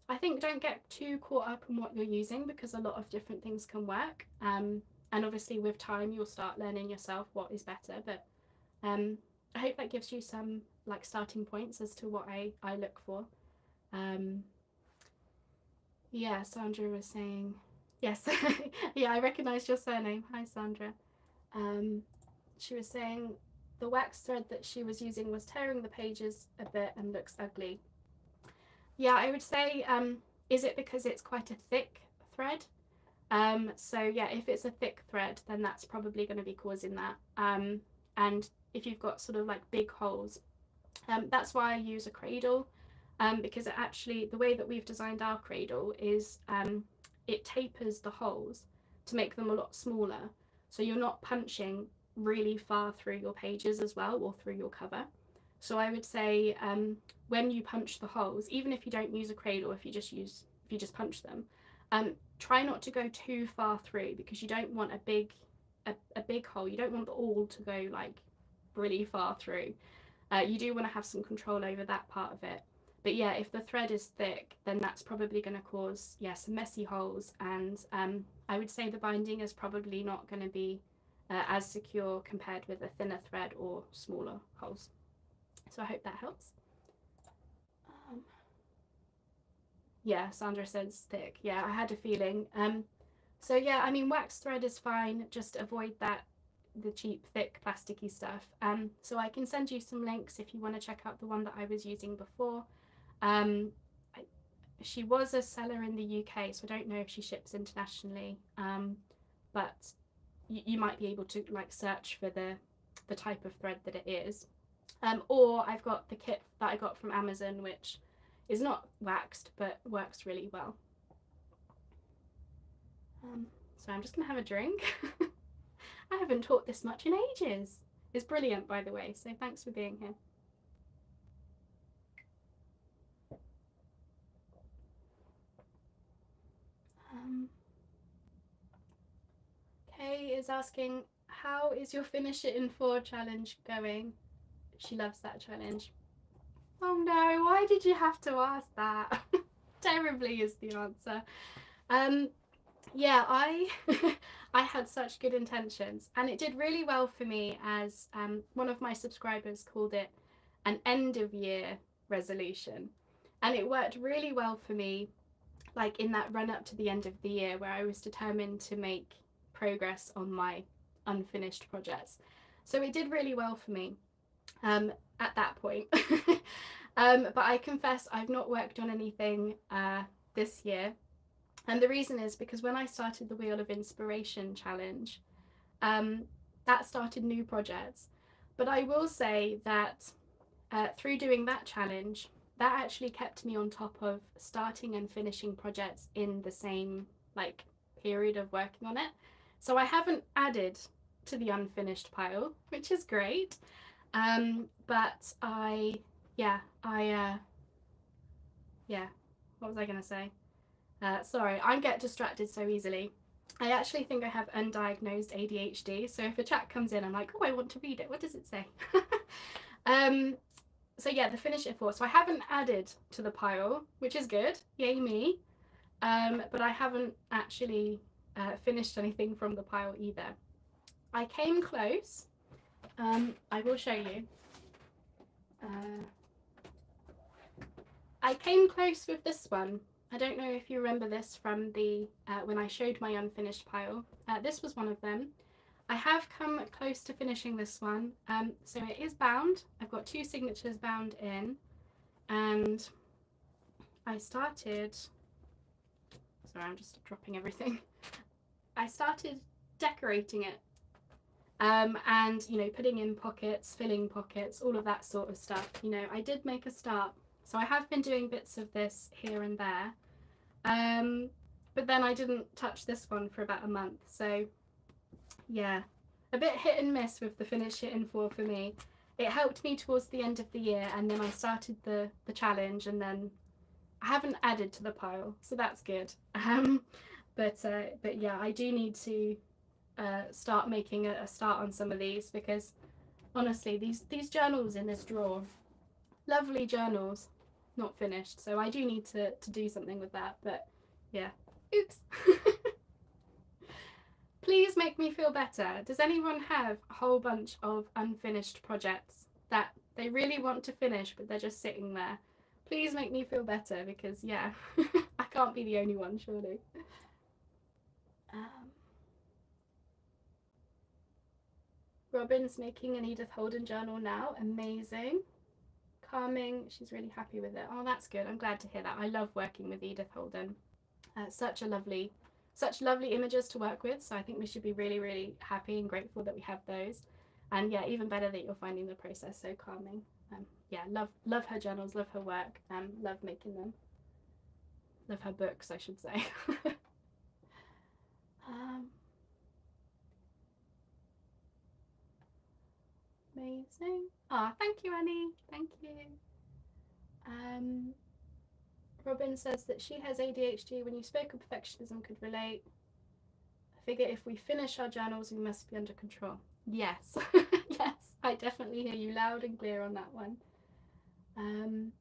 I think don't get too caught up in what you're using, because a lot of different things can work. And obviously with time you'll start learning yourself what is better, but I hope that gives you some like starting points as to what I look for. Yeah, Sandra was saying, yes, yeah, I recognised your surname. Hi, Sandra. She was saying the wax thread that she was using was tearing the pages a bit and looks ugly. Yeah, I would say, is it because it's quite a thick thread? So yeah, if it's a thick thread, then that's probably going to be causing that. And if you've got sort of like big holes, that's why I use a cradle, because it actually, the way that we've designed our cradle is it tapers the holes to make them a lot smaller, so you're not punching really far through your pages as well, or through your cover. So I would say when you punch the holes, even if you don't use a cradle, if you just punch them, try not to go too far through, because you don't want a big hole. You don't want the awl to go like really far through. You do want to have some control over that part of it. But yeah, if the thread is thick, then that's probably going to cause, yeah, some messy holes, and I would say the binding is probably not going to be as secure compared with a thinner thread or smaller holes. So I hope that helps. Yeah, Sandra says thick. Yeah, I had a feeling. So yeah, I mean, wax thread is fine. Just avoid the cheap, thick, plasticky stuff. So I can send you some links if you want to check out the one that I was using before. She was a seller in the UK, so I don't know if she ships internationally. But you might be able to like search for the type of thread that it is. Or I've got the kit that I got from Amazon, which is not waxed but works really well. So I'm just gonna have a drink. I haven't taught this much in ages. It's brilliant, by the way, so thanks for being here. Kay is asking, how is your Finish It in 4 challenge going? She loves that challenge. Oh no, why did you have to ask that? Terribly is the answer. Yeah, I had such good intentions, and it did really well for me, as one of my subscribers called it an end of year resolution, and it worked really well for me, like in that run up to the end of the year where I was determined to make progress on my unfinished projects. So it did really well for me at that point. But I confess I've not worked on anything this year. And the reason is because when I started the Wheel of Inspiration challenge, that started new projects. But I will say that through doing that challenge, that actually kept me on top of starting and finishing projects in the same like period of working on it. So I haven't added to the unfinished pile, which is great. But what was I going to say? Sorry, I get distracted so easily. I actually think I have undiagnosed ADHD, so if a chat comes in, I'm like, oh, I want to read it. What does it say? So yeah, the finish it for. So I haven't added to the pile, which is good. Yay me. But I haven't actually finished anything from the pile either. I came close. I will show you. I came close with this one. I don't know if you remember this from the when I showed my unfinished pile. This was one of them. I have come close to finishing this one. So it is bound. I've got 2 signatures bound in, and I started, sorry, I'm just dropping everything. I started decorating it, and you know, putting in pockets, filling pockets, all of that sort of stuff. You know, I did make a start. So I have been doing bits of this here and there, but then I didn't touch this one for about a month. So yeah, a bit hit and miss with the finish it in for me. It helped me towards the end of the year, and then I started the challenge, and then I haven't added to the pile, so that's good. But yeah, I do need to start making a start on some of these, because honestly, these journals in this drawer, lovely journals, not finished, so I do need to do something with that. But yeah, oops. Please make me feel better. Does anyone have a whole bunch of unfinished projects that they really want to finish but they're just sitting there? Please make me feel better, because yeah, I can't be the only one, surely. Robin's making an Edith Holden journal now. Amazing. Calming. She's really happy with it. Oh, that's good. I'm glad to hear that. I love working with Edith Holden. Such lovely images to work with. So I think we should be really, really happy and grateful that we have those. And yeah, even better that you're finding the process so calming. Yeah, love her journals, love her work, love making them. Love her books, I should say. Amazing. Ah, thank you, Annie. Thank you. Robin says that she has ADHD. When you spoke of perfectionism, could relate. I figure if we finish our journals, we must be under control. Yes. Yes, I definitely hear you loud and clear on that one.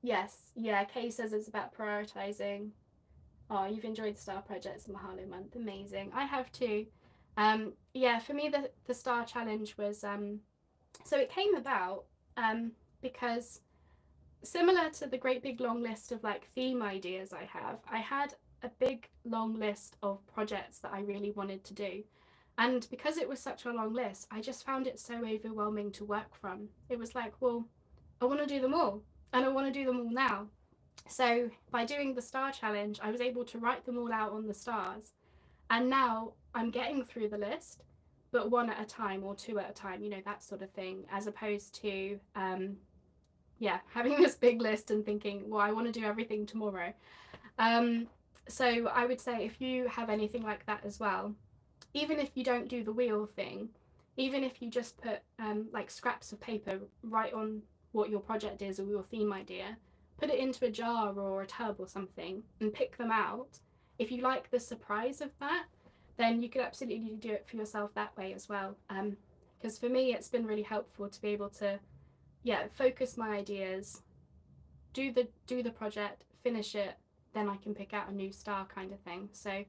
Yes, yeah, Kay says it's about prioritizing. Oh, you've enjoyed the Star Projects and Mahalo month. Amazing. I have too. Yeah, for me, the Star Challenge was, so it came about because similar to the great big long list of like theme ideas I had a big long list of projects that I really wanted to do. And because it was such a long list, I just found it so overwhelming to work from. It was like, well, I want to do them all, and I want to do them all now. So by doing the Star Challenge, I was able to write them all out on the stars. And now I'm getting through the list, but 1 at a time or 2 at a time, you know, that sort of thing, as opposed to, yeah, having this big list and thinking, well, I want to do everything tomorrow. So I would say if you have anything like that as well, even if you don't do the wheel thing, even if you just put like scraps of paper right on what your project is or your theme idea, put it into a jar or a tub or something and pick them out. If you like the surprise of that, then you could absolutely do it for yourself that way as well. Because for me, it's been really helpful to be able to, yeah, focus my ideas, do the project, finish it, then I can pick out a new star kind of thing. So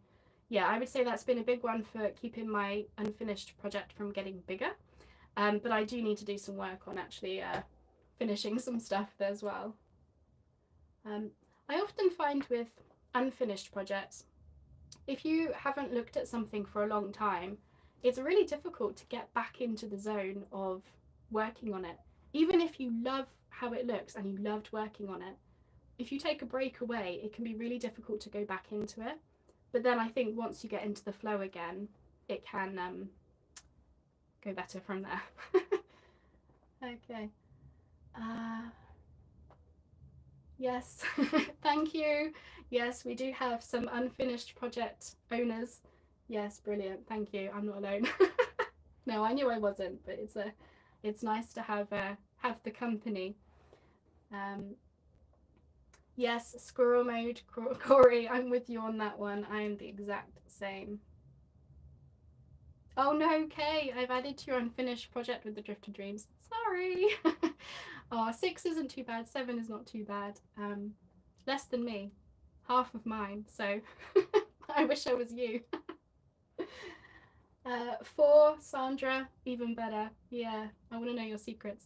yeah, I would say that's been a big one for keeping my unfinished project from getting bigger. But I do need to do some work on actually finishing some stuff there as well. I often find with unfinished projects, if you haven't looked at something for a long time, it's really difficult to get back into the zone of working on it. Even if you love how it looks and you loved working on it, if you take a break away, it can be really difficult to go back into it. But then I think once you get into the flow again, it can go better from there. Okay. Yes, thank you. Yes, we do have some unfinished project owners. Yes, brilliant. Thank you. I'm not alone. No, I knew I wasn't, but it's nice to have the company. Um, yes, squirrel mode, Corey. I'm with you on that one. I am the exact same. Oh no, Kay, I've added to your unfinished project with the Drifter Dreams. Sorry. Oh, 6 isn't too bad. 7 is not too bad. Less than me. Half of mine. So I wish I was you. 4, Sandra, even better. Yeah, I want to know your secrets.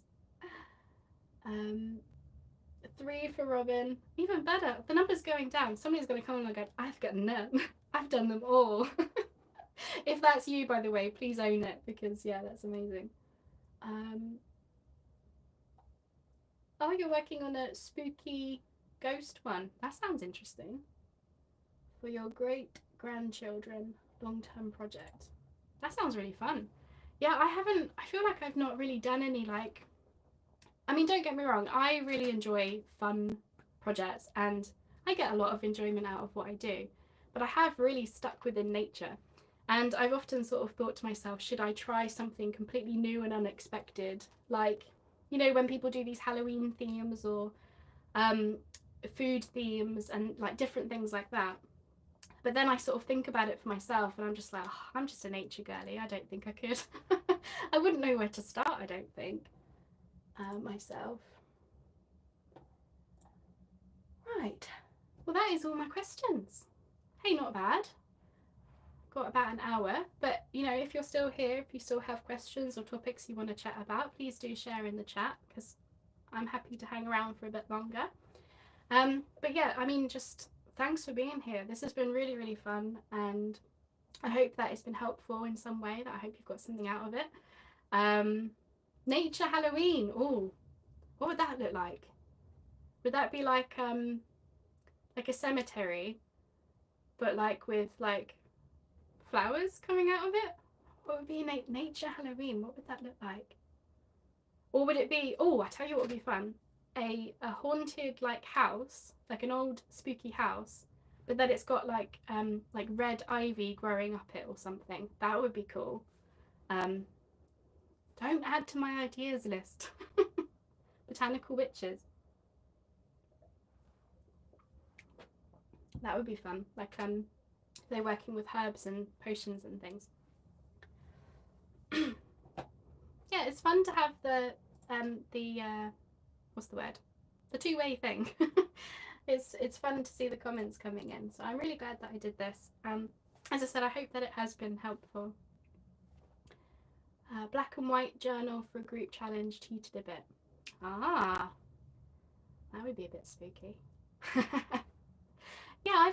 3 for Robin, even better. The number's going down. Somebody's going to come and go, I've got none. I've done them all. If that's you, by the way, please own it, because yeah, that's amazing. Oh, you're working on a spooky ghost one. That sounds interesting. For your great grandchildren long-term project. That sounds really fun. Yeah, I feel like I've not really done any like, I mean, don't get me wrong, I really enjoy fun projects and I get a lot of enjoyment out of what I do, but I have really stuck within nature. And I've often sort of thought to myself, should I try something completely new and unexpected? Like, you know, when people do these Halloween themes or food themes and like different things like that. But then I sort of think about it for myself and I'm just like, oh, I'm just a nature girly. I don't think I could. I wouldn't know where to start, I don't think, myself. Right. Well, that is all my questions. Hey, not bad. Got about an hour, but you know, if you're still here, if you still have questions or topics you want to chat about, please do share in the chat because I'm happy to hang around for a bit longer. But yeah, I mean, just thanks for being here. This has been really, really fun, and I hope that it's been helpful in some way. That I hope you've got something out of it. Nature Halloween. Oh, what would that look like? Would that be like a cemetery, but like with like flowers coming out of it? What would be nature Halloween? What would that look like? Or would it be? Oh, I tell you what would be fun. A haunted like house, like an old spooky house, but that it's got like red ivy growing up it or something. That would be cool. Don't add to my ideas list. Botanical witches. That would be fun. Like they're working with herbs and potions and things. Yeah, it's fun to have the what's the word? The two-way thing. It's fun to see the comments coming in. So I'm really glad that I did this. As I said, I hope that it has been helpful. Black and white journal for a group challenge, cheated a bit. Ah, that would be a bit spooky. Yeah, I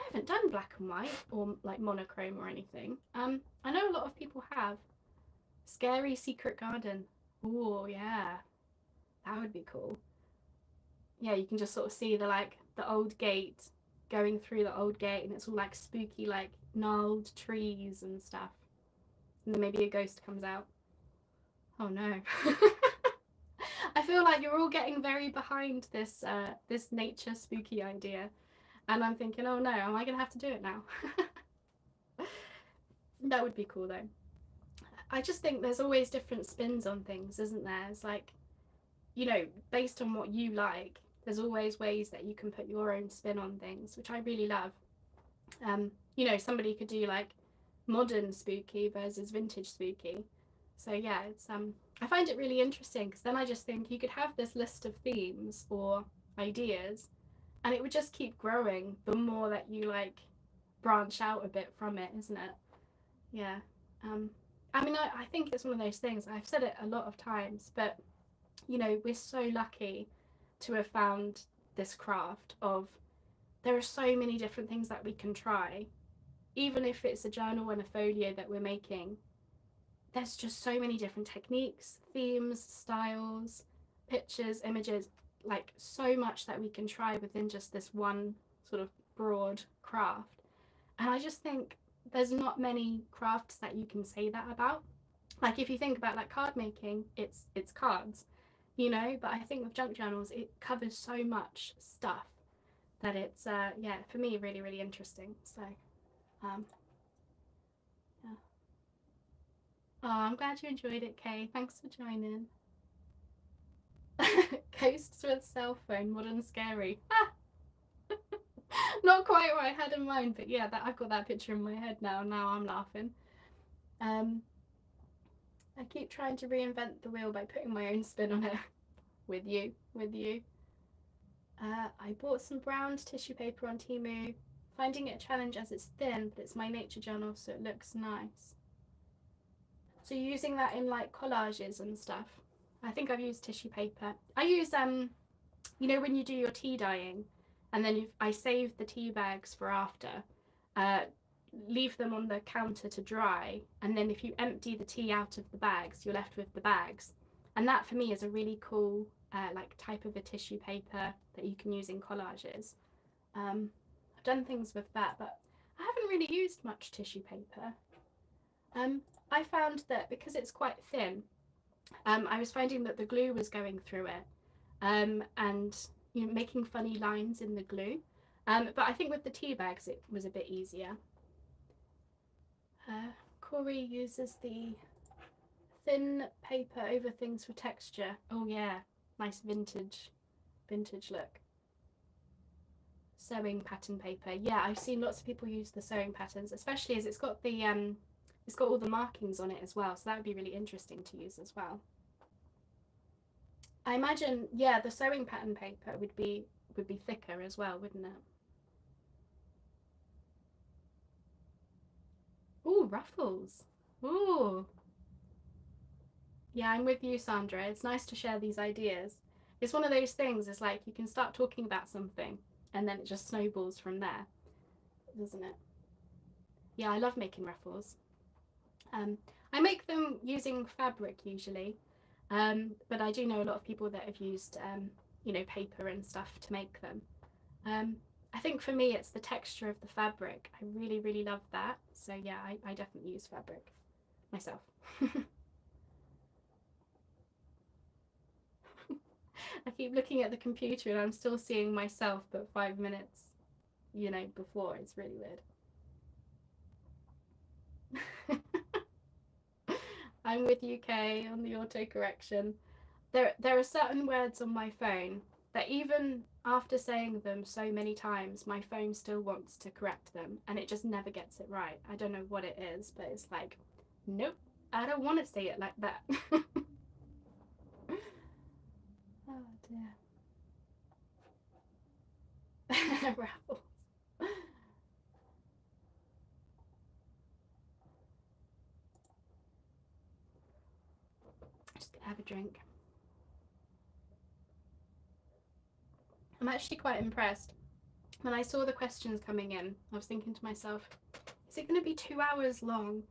haven't done black and white or like monochrome or anything. I know a lot of people have. Scary secret garden. Oh yeah, that would be cool. Yeah, you can just sort of see the old gate, going through the old gate, and it's all like spooky, like gnarled trees and stuff. And then maybe a ghost comes out. Oh no. I feel like you're all getting very behind this this nature spooky idea. And I'm thinking, oh no, am I gonna have to do it now? That would be cool though. I just think there's always different spins on things, isn't there? It's like, you know, based on what you like, there's always ways that you can put your own spin on things, which I really love. You know, somebody could do like modern spooky versus vintage spooky. So yeah, it's I find it really interesting because then I just think you could have this list of themes or ideas and it would just keep growing the more that you like branch out a bit from it, isn't it? Yeah. I mean, I think it's one of those things, I've said it a lot of times, but you know, we're so lucky to have found this craft of there are so many different things that we can try. Even if it's a journal and a folio that we're making, there's just so many different techniques, themes, styles, pictures, images, like so much that we can try within just this one sort of broad craft. And I just think there's not many crafts that you can say that about. Like if you think about like card making, it's cards. you know, but I think with junk journals, it covers so much stuff that it's, yeah, for me, really, really interesting. So, yeah. Oh, I'm glad you enjoyed it, Kay. Thanks for joining. Ghosts with cell phone, modern scary. Not quite what I had in mind, but yeah, that I've got that picture in my head now. Now I'm laughing. I keep trying to reinvent the wheel by putting my own spin on it. with you. I bought some browned tissue paper on Temu. Finding it a challenge as it's thin, but it's my nature journal, so it looks nice. So you're using that in like collages and stuff. I think I've used tissue paper. I use you know, when you do your tea dyeing, and then I save the tea bags for after. Leave them on the counter to dry, and then if you empty the tea out of the bags, you're left with the bags. And that for me is a really cool like type of a tissue paper that you can use in collages. I've done things with that, but I haven't really used much tissue paper. I found that because it's quite thin, I was finding that the glue was going through it, and you know, making funny lines in the glue. But I think with the tea bags it was a bit easier. Corey uses the thin paper over things for texture. Oh yeah, nice vintage look. Sewing pattern paper. Yeah, I've seen lots of people use the sewing patterns, especially as it's got all the markings on it as well, so that would be really interesting to use as well. I imagine, yeah, the sewing pattern paper would be thicker as well, wouldn't it? Ooh, ruffles. Ooh. Yeah, I'm with you, Sandra. It's nice to share these ideas. It's one of those things, it's like you can start talking about something and then it just snowballs from there, doesn't it? Yeah, I love making ruffles. I make them using fabric usually, but I do know a lot of people that have used, you know, paper and stuff to make them. I think for me it's the texture of the fabric. I really, really love that. So yeah, I definitely use fabric myself. I keep looking at the computer and I'm still seeing myself, but 5 minutes, you know, before. It's really weird. I'm with UK on the autocorrection. There are certain words on my phone that even after saying them so many times, my phone still wants to correct them and it just never gets it right. I don't know what it is, but it's like, nope, I don't want to say it like that. Oh dear. Raffles. Just gonna have a drink. I'm actually quite impressed. When I saw the questions coming in, I was thinking to myself, is it going to be 2 hours long?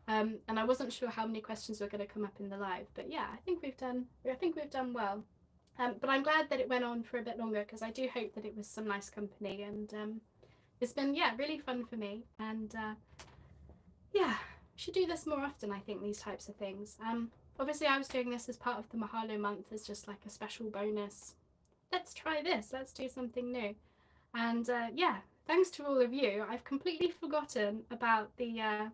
And I wasn't sure how many questions were going to come up in the live, but yeah, I think we've done well. But I'm glad that it went on for a bit longer because I do hope that it was some nice company, and it's been, yeah, really fun for me. And yeah, we should do this more often, I think, these types of things. Obviously I was doing this as part of the Mahalo month as just like a special bonus. Let's try this, let's do something new. And yeah, thanks to all of you. I've completely forgotten about the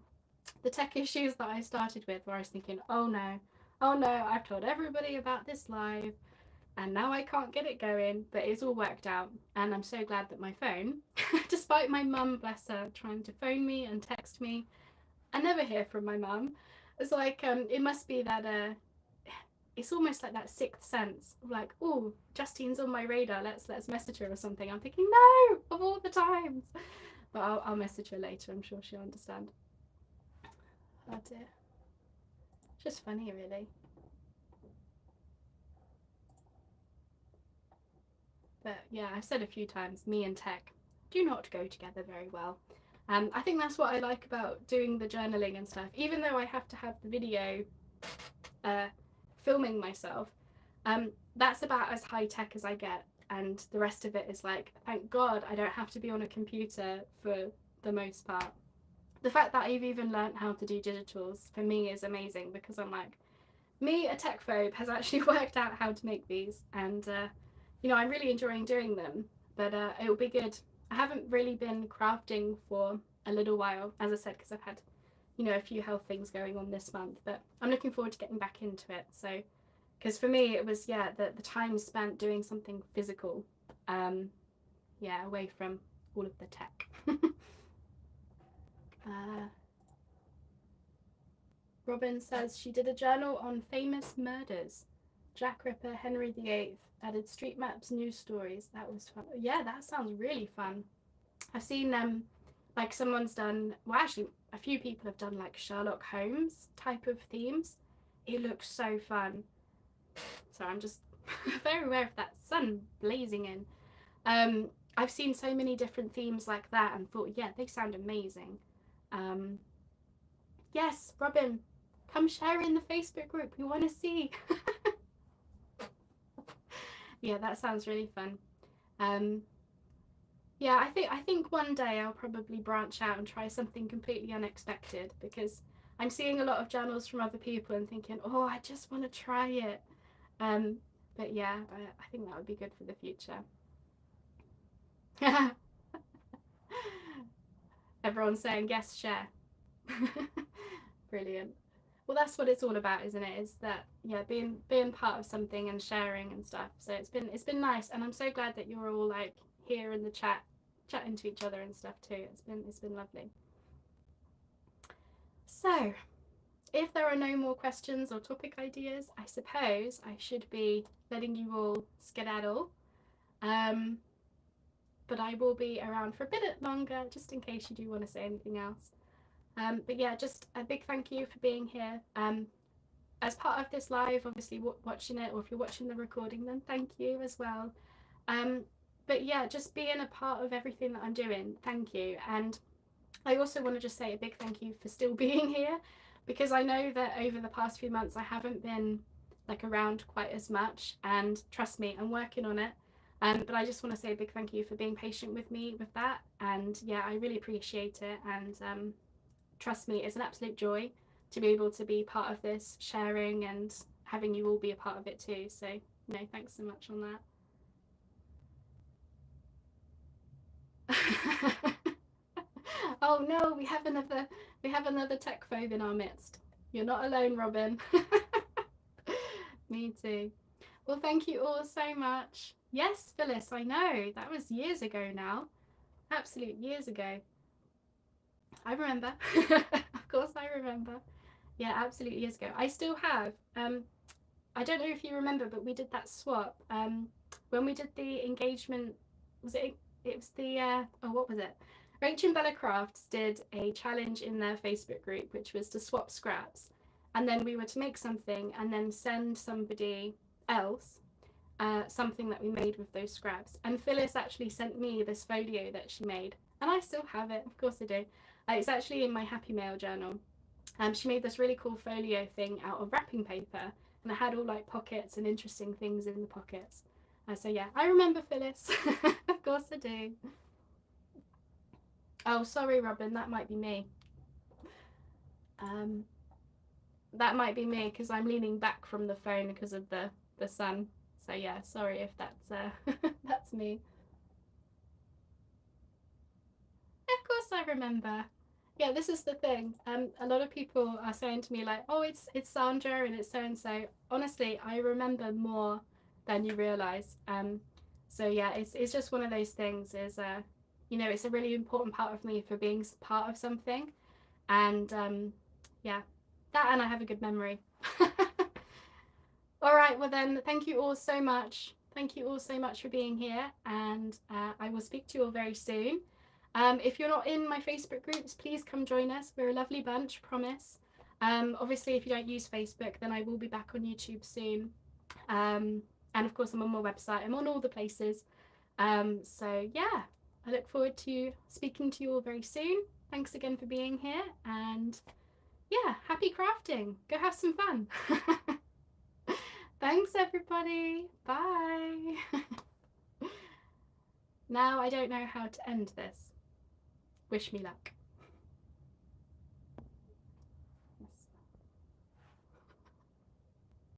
tech issues that I started with, where I was thinking, oh no, I've told everybody about this live and now I can't get it going, but it's all worked out. And I'm so glad that my phone, despite my mum, bless her, trying to phone me and text me, I never hear from my mum. It's like, it must be that it's almost like that sixth sense of like, oh, Justine's on my radar, let's message her or something. I'm thinking, no, of all the times. But I'll message her later, I'm sure she'll understand. Oh dear. Just funny, really. But yeah, I've said a few times, me and tech do not go together very well. I think that's what I like about doing the journaling and stuff. Even though I have to have the video filming myself, that's about as high tech as I get, and the rest of it is like, thank God I don't have to be on a computer for the most part. The fact that I've even learned how to do digitals for me is amazing, because I'm like, me, a tech phobe, has actually worked out how to make these, and you know, I'm really enjoying doing them, but it'll be good. I haven't really been crafting for a little while, as I said, because I've had, you know, a few health things going on this month, but I'm looking forward to getting back into it. So, because for me it was, yeah, the time spent doing something physical, yeah, away from all of the tech. Robin says she did a journal on famous murders. Jack Ripper, Henry VIII, added street maps, news stories. That was fun. Yeah, that sounds really fun. I've seen like someone's done, well, actually a few people have done like Sherlock Holmes type of themes. It looks so fun. So I'm just very aware of that sun blazing in. I've seen so many different themes like that and thought, yeah, they sound amazing. Yes, Robin, come share in the Facebook group. We want to see. Yeah, that sounds really fun. Yeah, I think one day I'll probably branch out and try something completely unexpected, because I'm seeing a lot of journals from other people and thinking, oh, I just want to try it. But yeah, I think that would be good for the future. Everyone's saying yes, share. Brilliant. Well, that's what it's all about, isn't it? Is that, yeah, being part of something and sharing and stuff. So it's been nice, and I'm so glad that you're all like here in the chat, chatting to each other and stuff too. It's been lovely. So, if there are no more questions or topic ideas, I suppose I should be letting you all skedaddle. But I will be around for a bit longer, just in case you do want to say anything else. But yeah, just a big thank you for being here. As part of this live, obviously watching it, or if you're watching the recording, then thank you as well. But yeah, just being a part of everything that I'm doing, thank you. And I also want to just say a big thank you for still being here, because I know that over the past few months I haven't been like around quite as much, and trust me, I'm working on it. But I just want to say a big thank you for being patient with me with that, and yeah, I really appreciate it. And trust me, it's an absolute joy to be able to be part of this, sharing and having you all be a part of it too. So no, thanks so much on that. Oh no, we have another tech phobe in our midst. You're not alone, Robin. Me too. Well, thank you all so much. Yes, Phyllis, I know. That was years ago now. Absolute years ago. I remember. Of course I remember. Yeah, absolute years ago. I still have. I don't know if you remember, but we did that swap. When we did the engagement, was it was the oh, what was it? Rachel and Bella Crafts did a challenge in their Facebook group, which was to swap scraps, and then we were to make something and then send somebody else something that we made with those scraps. And Phyllis actually sent me this folio that she made, and I still have it. Of course I do. It's actually in my Happy Mail journal. She made this really cool folio thing out of wrapping paper, and it had all like pockets and interesting things in the pockets. So yeah, I remember Phyllis. Of course I do. Oh, sorry, Robin, that might be me. That might be me because I'm leaning back from the phone because of the sun. So yeah, sorry if that's that's me. Of course I remember. Yeah, this is the thing. A lot of people are saying to me like, "Oh, it's Sandra and it's so and so." Honestly, I remember more than you realise. So yeah, it's just one of those things. Is you know, it's a really important part of me for being part of something, and yeah, that, and I have a good memory. All right, well then, thank you all so much. Thank you all so much for being here, and I will speak to you all very soon. If you're not in my Facebook groups, please come join us. We're a lovely bunch, promise. Obviously, if you don't use Facebook, then I will be back on YouTube soon. And of course, I'm on my website. I'm on all the places. So yeah, I look forward to speaking to you all very soon. Thanks again for being here, and yeah, happy crafting. Go have some fun. Thanks, everybody. Bye. Now I don't know how to end this. Wish me luck.